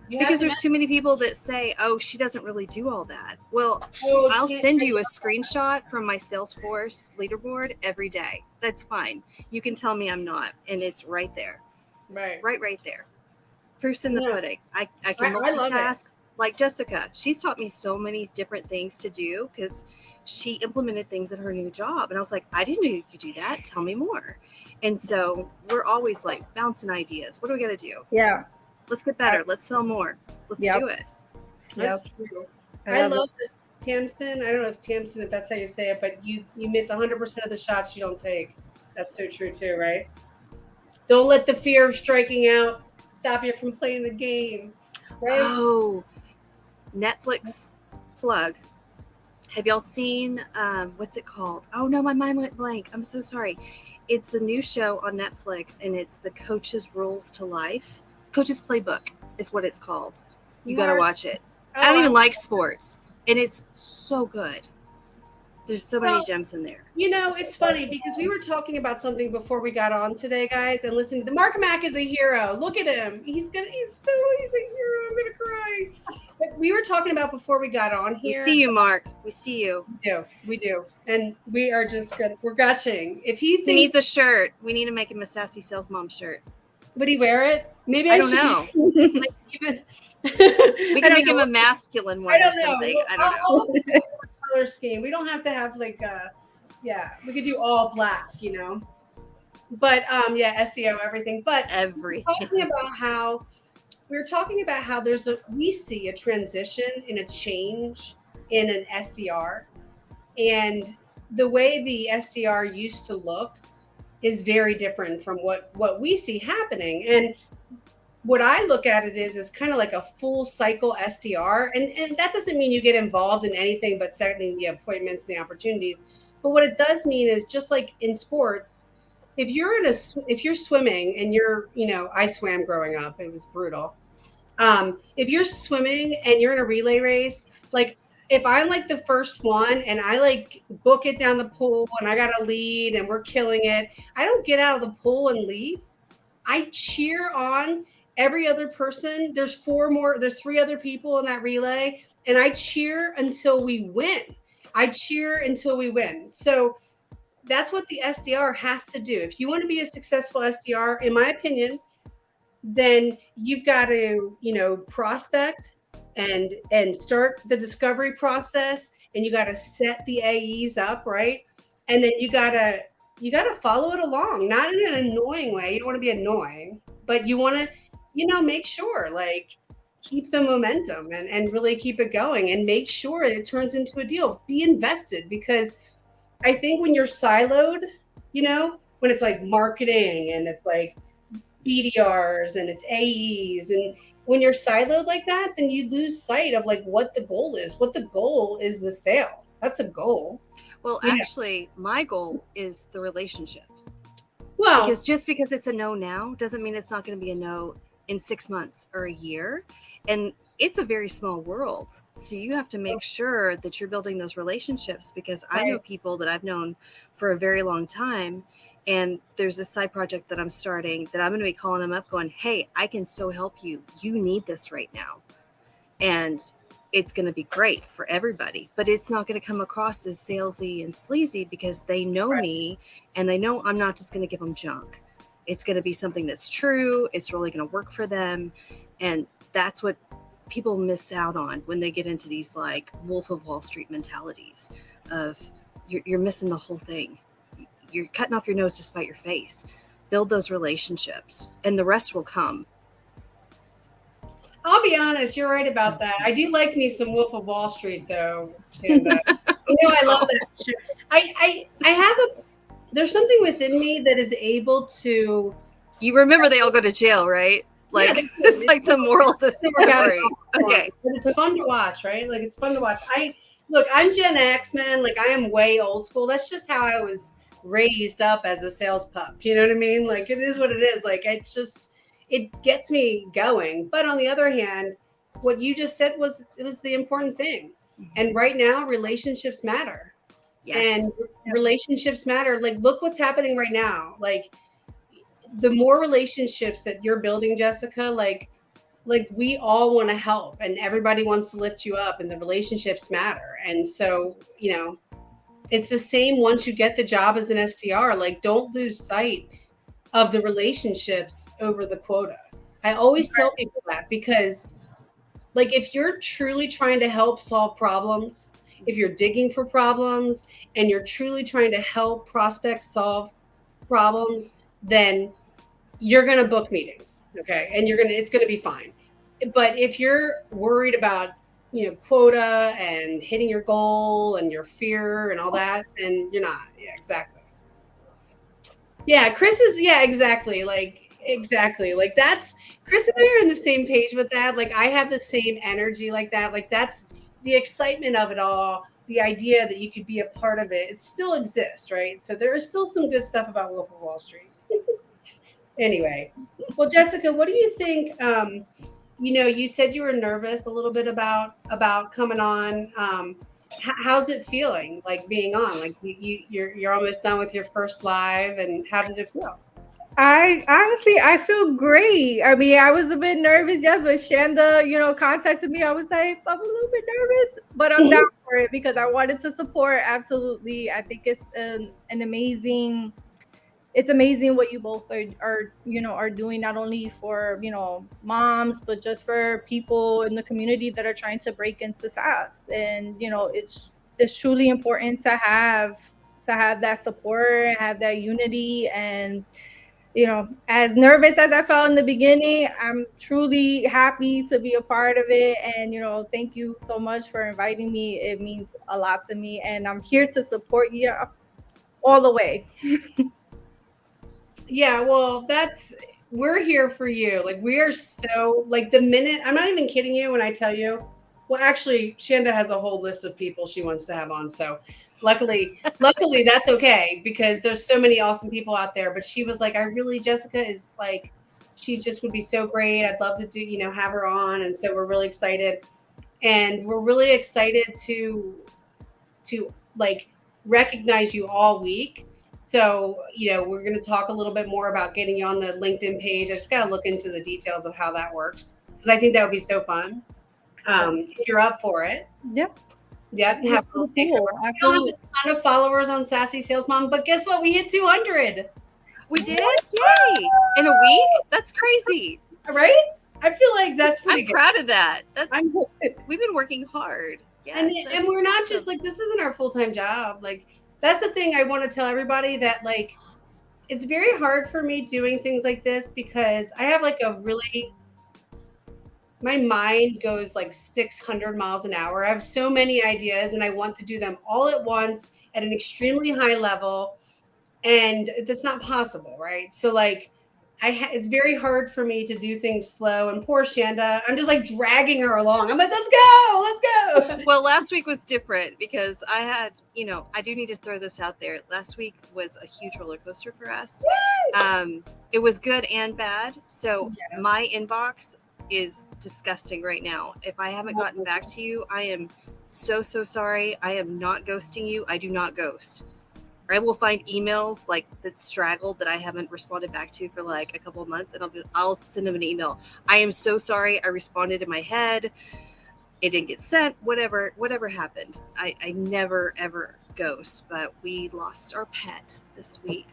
Because there's too many people that say, oh, she doesn't really do all that. Well, I'll send you a screenshot from my Salesforce leaderboard every day. That's fine. You can tell me I'm not. And it's right there. Right there. Proof's in the pudding. I can multitask. Like Jessica, she's taught me so many different things to do because she implemented things in her new job. And I was like, I didn't know you could do that. Tell me more. And so we're always like bouncing ideas. What do we got to do? Yeah. Let's get better. Let's sell more. Let's do it. That's true. I love this, Tamsin. I don't know if Tamsin, if that's how you say it, but you miss 100% of the shots you don't take. That's so true too, right? Don't let the fear of striking out stop you from playing the game. Right? Oh, Netflix plug. Have y'all seen, what's it called? Oh no, my mind went blank. I'm so sorry. It's a new show on Netflix and it's the Coach's Rules to Life. Coach's Playbook is what it's called. You got to watch it. I don't even like sports and it's so good. There's so many gems in there. You know, it's funny because we were talking about something before we got on today, guys, and listen, the Mark Mack is a hero. Look at him. He's a hero. I'm going to cry. But we were talking about before we got on here. We see you, Mark. We see you. We do. And we are just good. We're gushing. If he needs a shirt, we need to make him a Sassy Sales Mom shirt. Would he wear it? Maybe I don't know. We can make him a masculine one or something. I don't know. Color scheme. We don't have to have like we could do all black, you know. But SEO, everything. But everything. We were talking about how we see a transition and a change in an SDR, and the way the SDR used to look is very different from what we see happening. And what I look at it is kind of like a full cycle SDR. And that doesn't mean you get involved in anything but setting the appointments and the opportunities. But what it does mean is just like in sports, if you're swimming and I swam growing up, it was brutal. If you're swimming and you're in a relay race, like if I'm like the first one and I like book it down the pool and I got a lead and we're killing it, I don't get out of the pool and leave. I cheer on every other person. There's three other people in that relay, and I cheer until we win. So that's what the SDR has to do. If you want to be a successful SDR, in my opinion, then you've got to, prospect and start the discovery process, and you got to set the AEs up, right? And then you got to follow it along, not in an annoying way. You don't want to be annoying, but you want to, make sure, like, keep the momentum and really keep it going and make sure it turns into a deal. Be invested, because I think when you're siloed, when it's like marketing and it's like BDRs and it's AEs, and when you're siloed like that, then you lose sight of like what the goal is. What the goal is the sale. That's a goal. Well, actually, my goal is the relationship. Well, because just because it's a no now doesn't mean it's not going to be a no in 6 months or a year. And it's a very small world. So you have to make sure that you're building those relationships, because I know people that I've known for a very long time. And there's this side project that I'm starting that I'm going to be calling them up going, hey, I can so help you. You need this right now. And it's going to be great for everybody, but it's not going to come across as salesy and sleazy, because they know me and they know I'm not just going to give them junk. It's going to be something that's true. It's really going to work for them. And that's what people miss out on when they get into these like Wolf of Wall Street mentalities of you're missing the whole thing. You're cutting off your nose to spite your face. Build those relationships and the rest will come. I'll be honest, you're right about that. I do like me some Wolf of Wall Street, though, Chanda. I love that show. I have there's something within me that is able to. You remember they all go to jail, right? Like, Yeah, it's like the moral of the story. Okay. But it's fun to watch, right? Like, it's fun to watch. I'm Gen X, man. Like, I am way old school. That's just how I was raised up as a sales pup. You know what I mean? Like, it is what it is. Like, it gets me going. But on the other hand, what you just said was the important thing. And right now, relationships matter. Yes. And relationships matter. Like, look what's happening right now. Like, the more relationships that you're building, Jessica, like we all want to help and everybody wants to lift you up and the relationships matter. And so, it's the same once you get the job as an SDR. Like, don't lose sight of the relationships over the quota. I always tell people that, because like, if you're truly trying to help solve problems, if you're digging for problems and you're truly trying to help prospects solve problems, then you're going to book meetings. Okay. And it's going to be fine. But if you're worried about, quota and hitting your goal and your fear and all that, then you're not. Yeah, exactly. Yeah. Chris is, exactly. Exactly. Like, that's Chris and I are on the same page with that. Like, I have the same energy like that. Like, that's the excitement of it all. The idea that you could be a part of it. It still exists, right? So there is still some good stuff about Wolf of Wall Street. Anyway, well, Jessica, what do you think? You said you were nervous a little bit about coming on. How's it feeling, like, being on? Like, you're almost done with your first live, and how did it feel? I feel great. I mean, I was a bit nervous, yes, but Chanda, contacted me. I was like, I'm a little bit nervous, but I'm down for it because I wanted to support. Absolutely. I think it's it's amazing what you both are doing, not only for, moms, but just for people in the community that are trying to break into SaaS. And, it's truly important to have that support, have that unity. And, as nervous as I felt in the beginning, I'm truly happy to be a part of it. And, thank you so much for inviting me. It means a lot to me. And I'm here to support you all the way. Yeah, well, we're here for you. Like, we are so, like, the minute, I'm not even kidding you when I tell you, well, actually, Chanda has a whole list of people she wants to have on. So luckily that's okay, because there's so many awesome people out there. But she was like, Jessica is like, she just would be so great. I'd love to do, have her on. And so we're really excited. And we're really excited to like recognize you all week. So, we're going to talk a little bit more about getting you on the LinkedIn page. I just got to look into the details of how that works, because I think that would be so fun. If you're up for it. Yep. Yep. Have cool. We don't have a ton of followers on Sassy Sales Mom, but guess what? We hit 200. We did? Yay! In a week? That's crazy. Right? I feel like that's pretty good. I'm proud of that. We've been working hard. Yes, and we're not just like, this isn't our full-time job. Like, that's the thing I want to tell everybody, that like, it's very hard for me doing things like this, because I have like my mind goes like 600 miles an hour. I have so many ideas and I want to do them all at once at an extremely high level. And that's not possible, right? So like, it's very hard for me to do things slow. And poor Chanda, I'm just like dragging her along. I'm like, let's go. Well, last week was different because I had, I do need to throw this out there. Last week was a huge roller coaster for us. It was good and bad. So my inbox is disgusting right now. If I haven't gotten back to you, I am so sorry. I am not ghosting you. I do not ghost. I will find emails like that straggled that I haven't responded back to for like a couple of months, and I'll send them an email. I am so sorry. I responded in my head. It didn't get sent. Whatever happened. I never ever ghost. But we lost our pet this week,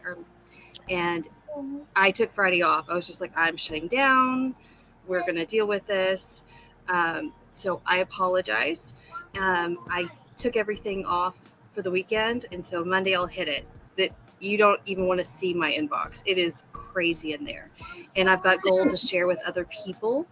and I took Friday off. I was just like, I'm shutting down. We're gonna deal with this. So I apologize. I took everything off for the weekend, and so Monday I'll hit it. That you don't even want to see my inbox. It is crazy in there, and I've got gold to share with other people.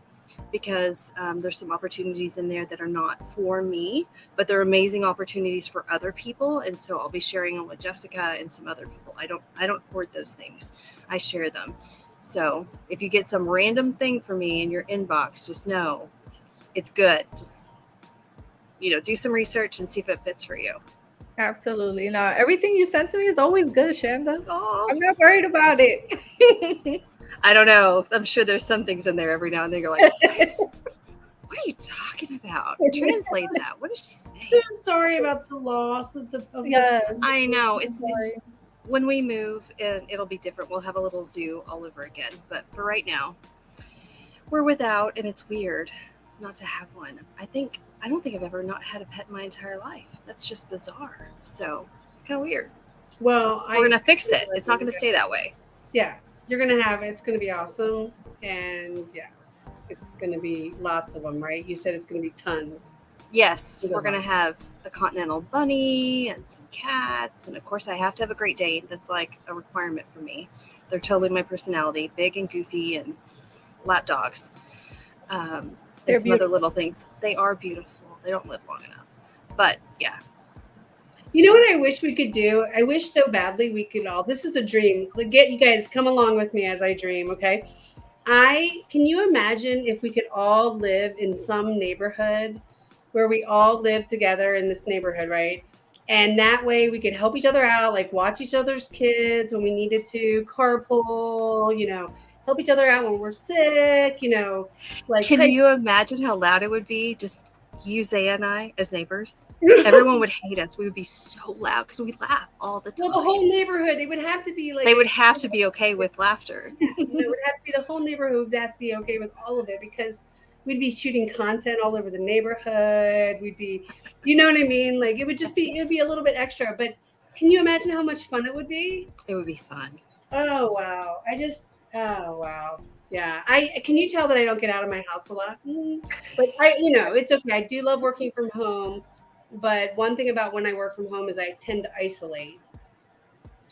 because there's some opportunities in there that are not for me, but they're amazing opportunities for other people. And so I'll be sharing them with Jessica and some other people. I don't hoard those things. I share them. So if you get some random thing for me in your inbox, just know it's good. Just, do some research and see if it fits for you. Absolutely. No, everything you send to me is always good, Shanda. Oh, I'm not worried about it. I don't know. I'm sure there's some things in there every now and then you're like, what are you talking about? Translate that. What is she saying? I'm sorry about the loss of the. Yes. I know. It's when we move, it'll be different. We'll have a little zoo all over again. But for right now, we're without, and it's weird not to have one. I don't think I've ever not had a pet in my entire life. That's just bizarre. So it's kind of weird. Well, we're gonna fix it. It's not gonna stay that way. Yeah, you're gonna have it. It's gonna be awesome, and yeah, it's gonna be lots of them, right? You said it's gonna be tons. Yes, we're gonna have a continental bunny and some cats, and of course, I have to have a Great Dane. That's like a requirement for me. They're totally my personality, big and goofy, and lap dogs. And some other little things. They are beautiful. They don't live long enough, but yeah. You know what I wish we could do? I wish so badly we could all. This is a dream. Get you guys come along with me as I dream. Okay. Can you imagine if we could all live in some neighborhood where we all live together in this neighborhood, right? And that way we could help each other out, like watch each other's kids when we needed to, carpool, help each other out when we're sick, like. Can you imagine how loud it would be? Just you, Zaya, and I as neighbors. Everyone would hate us. We would be so loud because we laugh all the time. Well, the whole neighborhood, it would have to be like. They would have to be okay with laughter. It would have to be the whole neighborhood would have to be okay with all of it because we'd be shooting content all over the neighborhood. We'd be, you know what I mean? Like it would be a little bit extra. But can you imagine how much fun it would be? It would be fun. Oh wow! Oh wow! Yeah, can you tell that I don't get out of my house a lot? But it's okay. I do love working from home, but one thing about when I work from home is I tend to isolate,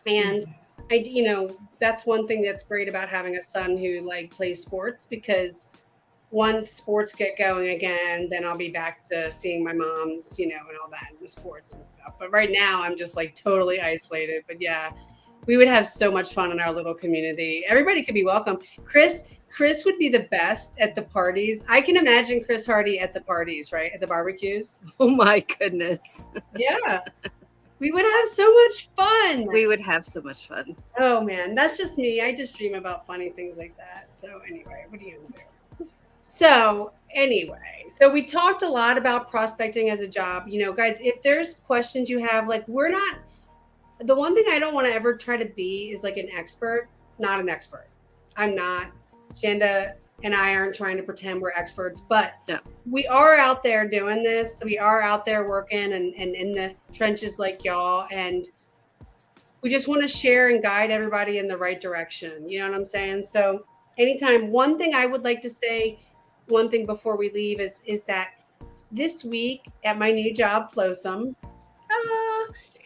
and that's one thing that's great about having a son who like plays sports because once sports get going again, then I'll be back to seeing my moms, and all that in the sports and stuff. But right now, I'm just like totally isolated. But yeah. We would have so much fun in our little community. Everybody could be welcome. Chris would be the best at the parties. I can imagine Chris Hardy at the parties, right? At the barbecues. Oh my goodness. Yeah. We would have so much fun. We would have so much fun. Oh man, that's just me. I just dream about funny things like that. So anyway, what are you gonna do? So we talked a lot about prospecting as a job. Guys, if there's questions you have, like the one thing I don't want to ever try to be is like an expert, not an expert. I'm not. Chanda and I aren't trying to pretend we're experts, but we are out there doing this. We are out there working and in the trenches like y'all. And we just want to share and guide everybody in the right direction. You know what I'm saying? So anytime, one thing I would like to say, one thing before we leave is that this week at my new job, Flowsome,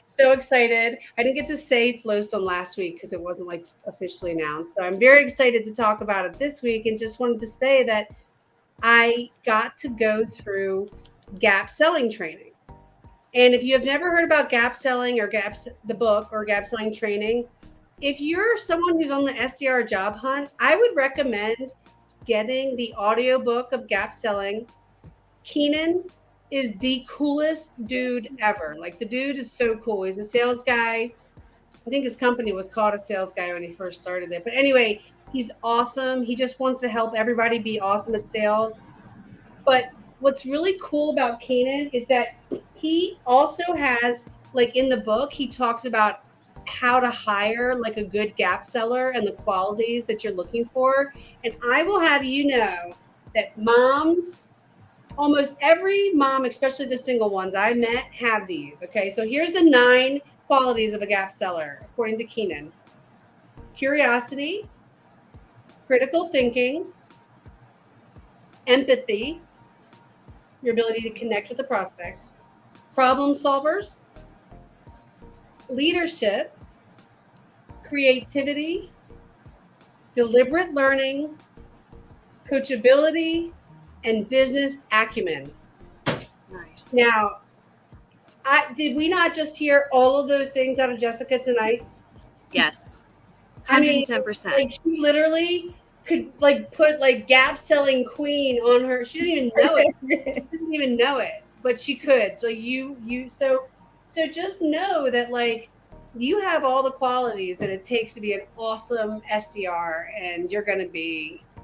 so excited. I didn't get to say Flowsome last week because it wasn't like officially announced. So I'm very excited to talk about it this week and just wanted to say that I got to go through gap selling training. And if you have never heard about gap selling or the book or gap selling training, if you're someone who's on the SDR job hunt, I would recommend getting the audiobook of gap selling. Keenan is the coolest dude ever. Like the dude is so cool. He's a sales guy. I think his company was called a sales guy when he first started it. But anyway, he's awesome. He just wants to help everybody be awesome at sales. But what's really cool about Keenan is that he also has, like in the book, he talks about how to hire like a good gap seller and the qualities that you're looking for. And I will have you know that almost every mom, especially the single ones I met, have these. Okay, so here's the 9 qualities of a gap seller, according to Keenan. Curiosity, critical thinking, empathy, your ability to connect with the prospect, problem solvers, leadership, creativity, deliberate learning, coachability, and business acumen. Nice. Now, did we not just hear all of those things out of Jessica tonight? Yes. 110%. I mean, like she literally could like put like gap selling queen on her. She didn't even know it. She didn't even know it, but she could. So so just know that like you have all the qualities that it takes to be an awesome SDR, and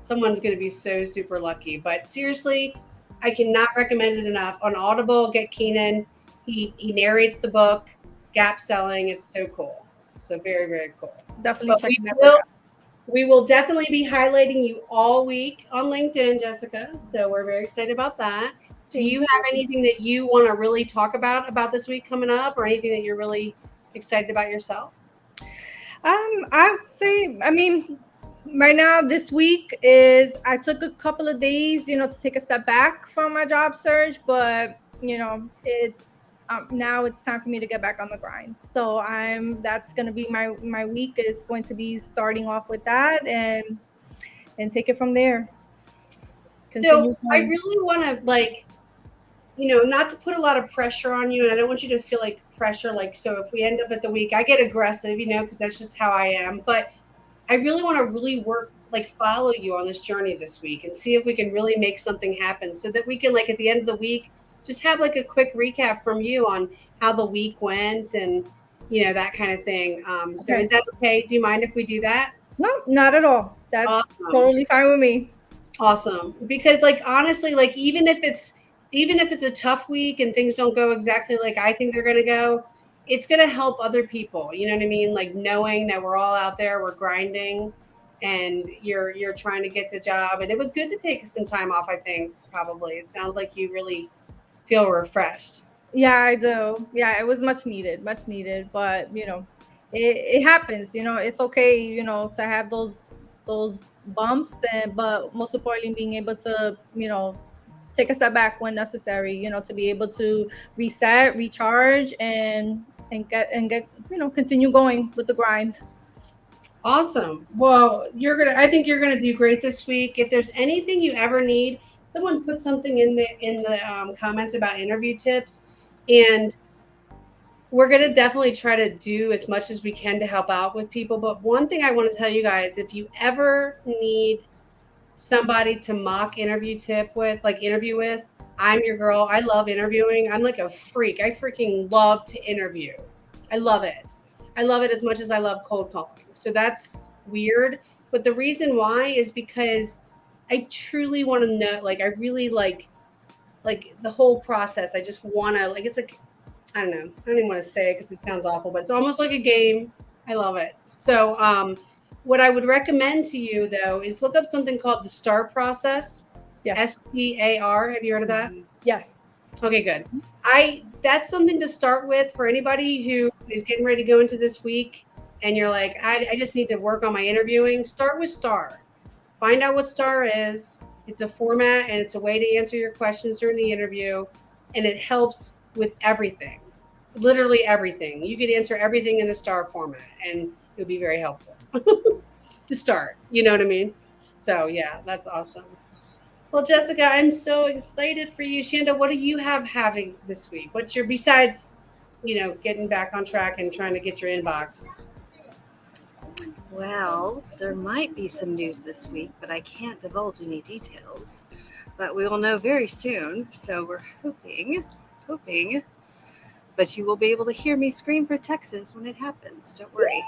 someone's gonna be so super lucky. But seriously, I cannot recommend it enough. On Audible, get Keenan. He narrates the book, Gap Selling. It's so cool. So very, very cool. Definitely But checking that out. we will definitely be highlighting you all week on LinkedIn, Jessica. So we're very excited about that. Do you have anything that you want to really talk about this week coming up, or anything that you're really excited about yourself? I would say, I mean, right now this week is I took a couple of days, to take a step back from my job search, but it's now it's time for me to get back on the grind. So that's gonna be my week is going to be starting off with that and take it from there. So I really want to not to put a lot of pressure on you, and I don't want you to feel like pressure. Like, so if we end up at the week, I get aggressive, because that's just how I am. But I really want to really follow you on this journey this week and see if we can really make something happen so that we can at the end of the week, just have a quick recap from you on how the week went and, that kind of thing. So Okay. Is that okay? Do you mind if we do that? No, not at all. That's awesome. Totally fine with me. Awesome. Because honestly, even if it's a tough week and things don't go exactly like I think they're going to go, it's going to help other people. You know what I mean? Like knowing that we're all out there, we're grinding, and you're trying to get the job. And it was good to take some time off, I think, probably. It sounds like you really feel refreshed. Yeah, I do. Yeah, it was much needed, but it happens, it's okay, to have those bumps, but most importantly being able to, take a step back when necessary, to be able to reset, recharge, and get continue going with the grind. Awesome. Well, I think you're gonna do great this week. If there's anything you ever need, someone put something in the comments about interview tips, and we're gonna definitely try to do as much as we can to help out with people. But one thing I want to tell you guys, if you ever need somebody to mock interview with, I'm your girl. I love interviewing. I'm like a freak. I freaking love to interview. I love it. I love it as much as I love cold calling. So that's weird. But the reason why is because I truly want to know, I really like the whole process. I just want to, it's like, I don't know. I don't even want to say it because it sounds awful, but it's almost like a game. I love it. So, what I would recommend to you though is look up something called the STAR process. Yes. STAR. Have you heard of that? Yes. Okay, good. That's something to start with for anybody who is getting ready to go into this week and you're like, I just need to work on my interviewing. Start with STAR. Find out what STAR is. It's a format and it's a way to answer your questions during the interview, and it helps with everything. Literally everything. You could answer everything in the STAR format and it would be very helpful to start. You know what I mean? So yeah, that's awesome. Well, Jessica, I'm so excited for you. Chanda, what do you have having this week? What's your, besides, getting back on track and trying to get your inbox? Well, there might be some news this week, but I can't divulge any details. But we will know very soon, so we're hoping. But you will be able to hear me scream for Texas when it happens. Don't worry.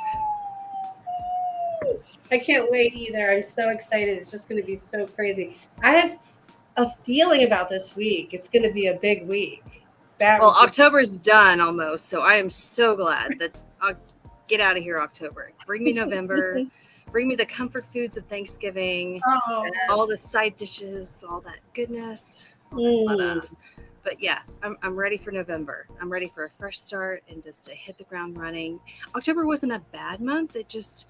I can't wait either. I'm so excited. It's just going to be so crazy. I have a feeling about this week. It's going to be a big week. October's done almost, so I am so glad that I'll get out of here October. Bring me November. Bring me the comfort foods of Thanksgiving. All the side dishes, all that goodness. But yeah, I'm ready for November. I'm ready for a fresh start and just to hit the ground running. October wasn't a bad month. It just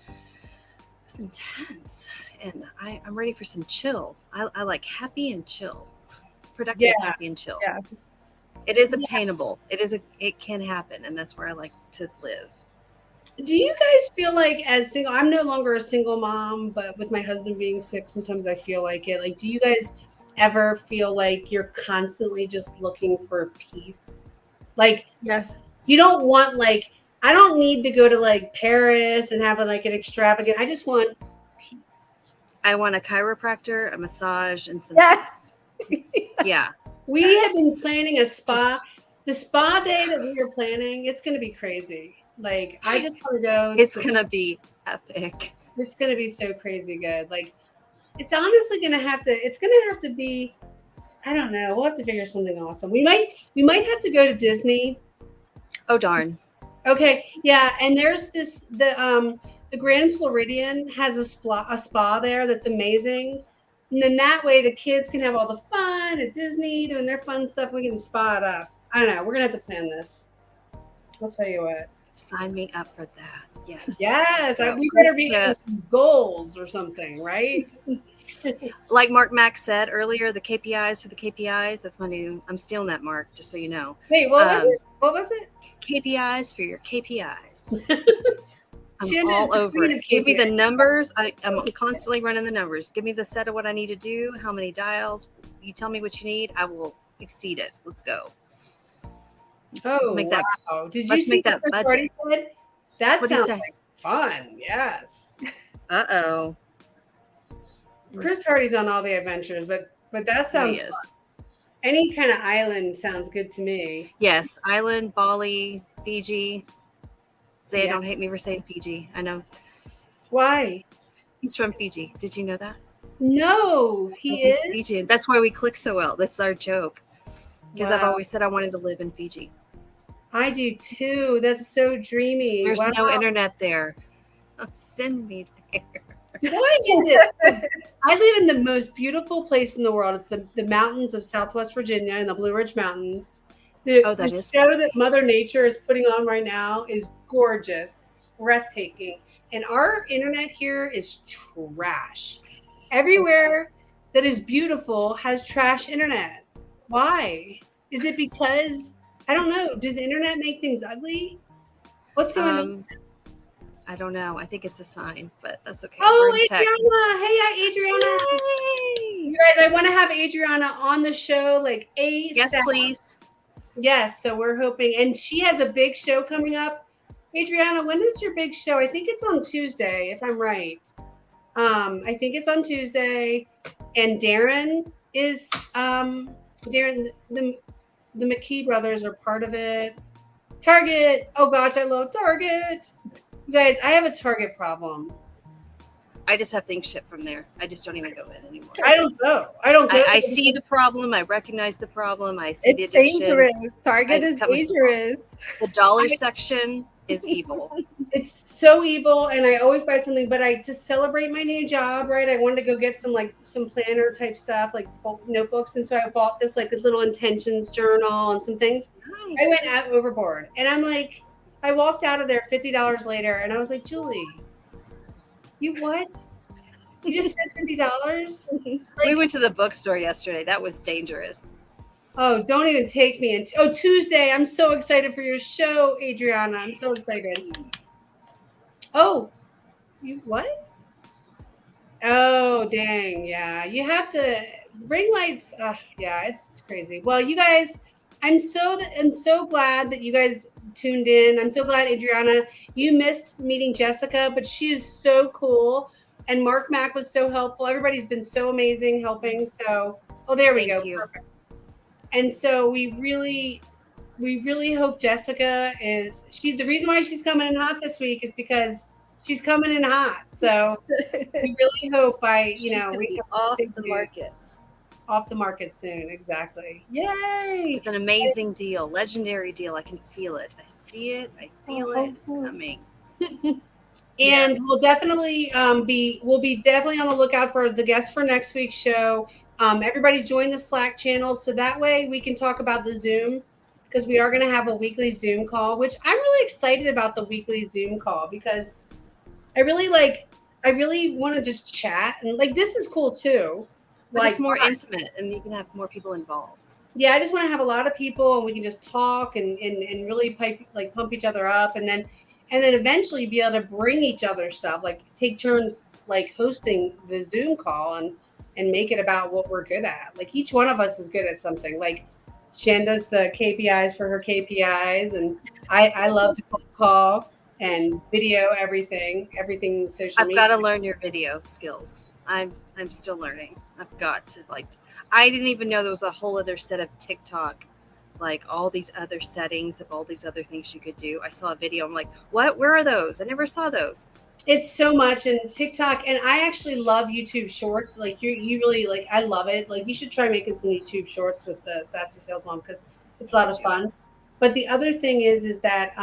was intense. And I'm ready for some chill. I like happy and chill. Productive, happy and chill. Yeah. It is obtainable. It can happen. And that's where I like to live. Do you guys feel like as single, I'm no longer a single mom, but with my husband being sick, sometimes I feel like it. Like, do you guys ever feel like you're constantly just looking for peace? Like, Yes. you don't want, like, I don't need to go to like Paris and have like an extravagant. I just want peace. I want a chiropractor, a massage, and some Yes. peace. Yeah. We have been planning a spa. Just- The spa day that we were planning, it's going to be crazy. Like, I just want to go. It's going to be epic. It's going to be so crazy good. Like, it's honestly going to have to, it's going to have to be, I don't know. We'll have to figure something awesome. We might have to go to Disney. Oh, darn. Okay. Yeah. And there's the Grand Floridian has a spa there that's amazing. And then that way the kids can have all the fun at Disney doing their fun stuff. We can spa it up. I don't know. We're going to have to plan this. I'll tell you what. Sign me up for that. Yes. Yes. We better be having some goals or something, right? Like Mark Mack said earlier, the KPIs for the KPIs. That's my new, I'm stealing that, Mark, just so you know. Wait, what was it? What was it? KPIs for your KPIs. I'm Chanda, all over it. Give me KPIs. the numbers. I'm constantly running the numbers. Give me the set of what I need to do, how many dials. You tell me what you need. I will exceed it. Let's go. Oh, Let's make that, wow. Did you let's see make that Chris budget. Hardy said? That What'd he sounds say? like fun. Yes. Uh-oh. Chris Hardy's on all the adventures, but that sounds He is. fun. Any kind of island sounds good to me. Yes. Island, Bali, Fiji. Zaya, Yeah. don't hate me for saying Fiji. I know. Why? He's from Fiji. Did you know that? No, He's is. Fijian. That's why we click so well. That's our joke. Because I've Wow. always said I wanted to live in Fiji. I do too. That's so dreamy. There's Wow. no internet there. Send me there. What is it? I live in the most beautiful place in the world. It's the mountains of Southwest Virginia and the Blue Ridge Mountains. The show that Mother Nature is putting on right now is gorgeous, breathtaking. And our internet here is trash. Everywhere that is beautiful has trash internet. Why? Is it because, I don't know, does the internet make things ugly? What's going on? I don't know. I think it's a sign, but that's okay. Oh, We're in tech. Adriana. Hey, Adriana. Yay! You guys, I want to have Adriana on the show like ASAP. Yes, please. Yes, so we're hoping. And she has a big show coming up. Adriana, when is your big show? I think it's on Tuesday, if I'm right. I think it's on Tuesday. And Darren is, the McKee brothers are part of it. Target. Oh gosh, I love Target. You guys, I have a Target problem. I just have things shipped from there. I just don't even go in anymore. I don't go. I see the problem. I recognize the problem. I see the addiction. Dangerous. Target is dangerous. The dollar section is evil. It's so evil, and I always buy something. But to celebrate my new job, right? I wanted to go get some planner type stuff, like notebooks, and so I bought this like a little intentions journal and some things. Nice. I went out overboard, and I'm like, I walked out of there $50 later, and I was like, Julie, you what? You just spent $50? We went to the bookstore yesterday. That was dangerous. Oh, don't even take me into. Oh, Tuesday. I'm so excited for your show, Adriana. I'm so excited. Oh, you what? Oh, dang. Yeah. You have to ring lights. Yeah, it's crazy. Well, you guys, I'm so glad that you guys tuned in. I'm so glad, Adriana, you missed meeting Jessica, but she is so cool. And Mark Mack was so helpful. Everybody's been so amazing helping. So, there we go. Perfect. And so we really hope Jessica the reason why she's coming in hot this week is because she's coming in hot. So we really hope she's gonna be off the market. Off the market soon, exactly. Yay! It's an amazing deal, legendary deal. I can feel it. I see it. I feel it. It's coming. And we'll definitely be definitely on the lookout for the guests for next week's show. Everybody join the Slack channel so that way we can talk about the Zoom, because we are going to have a weekly Zoom call, which I'm really excited about the weekly Zoom call because I really want to just chat, and like this is cool too. But it's more intimate and you can have more people involved. Yeah, I just want to have a lot of people and we can just talk and really pump each other up, and then eventually be able to bring each other stuff, like take turns like hosting the Zoom call and and make it about what we're good at. Like each one of us is good at something. Like Shanda's the KPIs for her KPIs, and I love to call and video everything social I've media. got to learn your video skills. I'm still learning. I've got to I didn't even know there was a whole other set of TikTok, like all these other settings of all these other things you could do. I saw a video. I'm like, what? Where are those? I never saw those. It's so much in TikTok, and I actually love YouTube Shorts. Like you really like. I love it. Like you should try making some YouTube Shorts with the Sassy Sales Mom because it's a lot of fun. But the other thing is that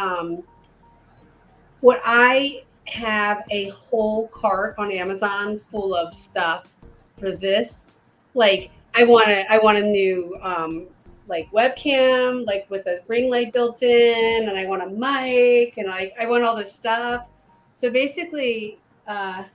what I have a whole cart on Amazon full of stuff for this. Like I want a new like webcam, like with a ring light built in, and I want a mic, and I want all this stuff. So basically, I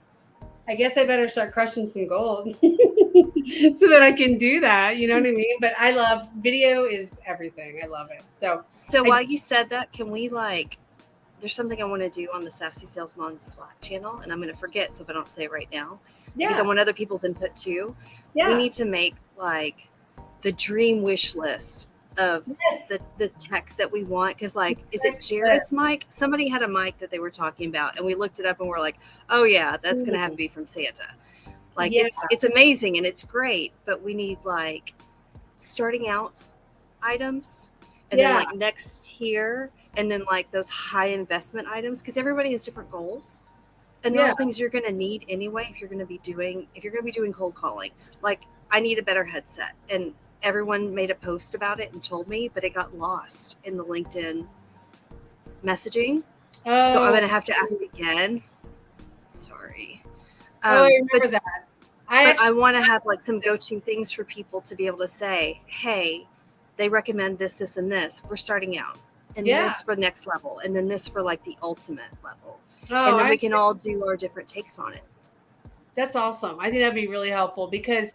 guess I better start crushing some gold so that I can do that. You know what I mean? But I love video is everything. I love it. So while you said that, can we there's something I want to do on the Sassy Sales Moms Slack channel, and I'm going to forget, so if I don't say it right now, because I want other people's input too. Yeah. We need to make like the dream wish list of the tech that we want. Because is it Jared's mic? Somebody had a mic that they were talking about, and we looked it up and we're like, oh yeah, that's going to have to be from Santa. It's amazing and it's great, but we need starting out items, and then next tier, and then those high investment items, because everybody has different goals. And they're all things you're going to need anyway if you're going to be doing cold calling. I need a better headset, and everyone made a post about it and told me, but it got lost in the LinkedIn messaging. So I'm going to have to ask again. Sorry. I remember that. I want to have some go-to things for people to be able to say, hey, they recommend this, and this for starting out, and this for next level, and then this for the ultimate level. And then we can all do our different takes on it. That's awesome. I think that'd be really helpful, because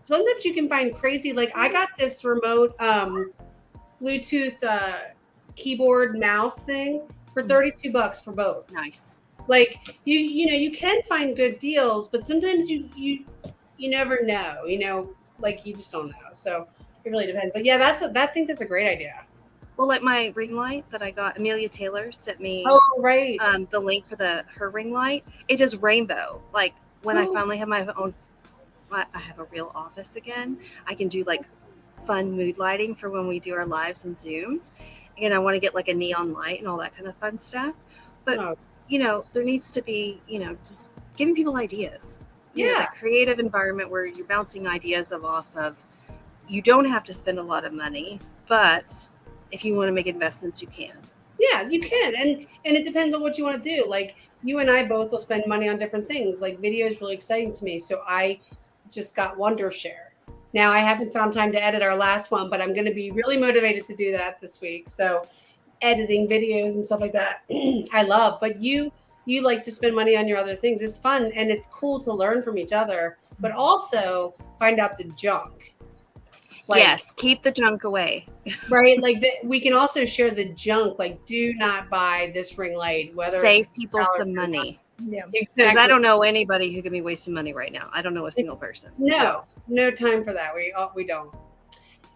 sometimes you can find crazy. I got this remote Bluetooth keyboard mouse thing for $32 for both. Nice. You can find good deals, but sometimes you never know. You just don't know. So it really depends. But yeah, I think that's a great idea. Well, my ring light that I got, Amelia Taylor sent me the link for her ring light. It does rainbow. When I finally have my own, I have a real office again, I can do fun mood lighting for when we do our lives and Zooms. And I want to get a neon light and all that kind of fun stuff. But, there needs to be, just giving people ideas. That creative environment where you're bouncing ideas off of. You don't have to spend a lot of money, but if you want to make investments, you can. Yeah, you can. And it depends on what you want to do. You and I both will spend money on different things. Video is really exciting to me. So I just got Wondershare. Now I haven't found time to edit our last one, but I'm going to be really motivated to do that this week. So editing videos and stuff like that, I love. But you like to spend money on your other things. It's fun and it's cool to learn from each other, but also find out the junk. Yes, keep the junk away. Right? We can also share the junk. Do not buy this ring light. Save people some money. Yeah, because exactly. I don't know anybody who can be wasting money right now. I don't know a single person. No time for that. We don't.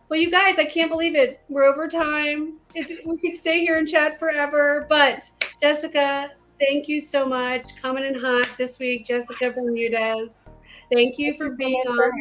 Well, you guys, I can't believe it. We're over time. We could stay here and chat forever. But Jessica, thank you so much. Coming in hot this week, Jessica Bermudez. Thank you for being on.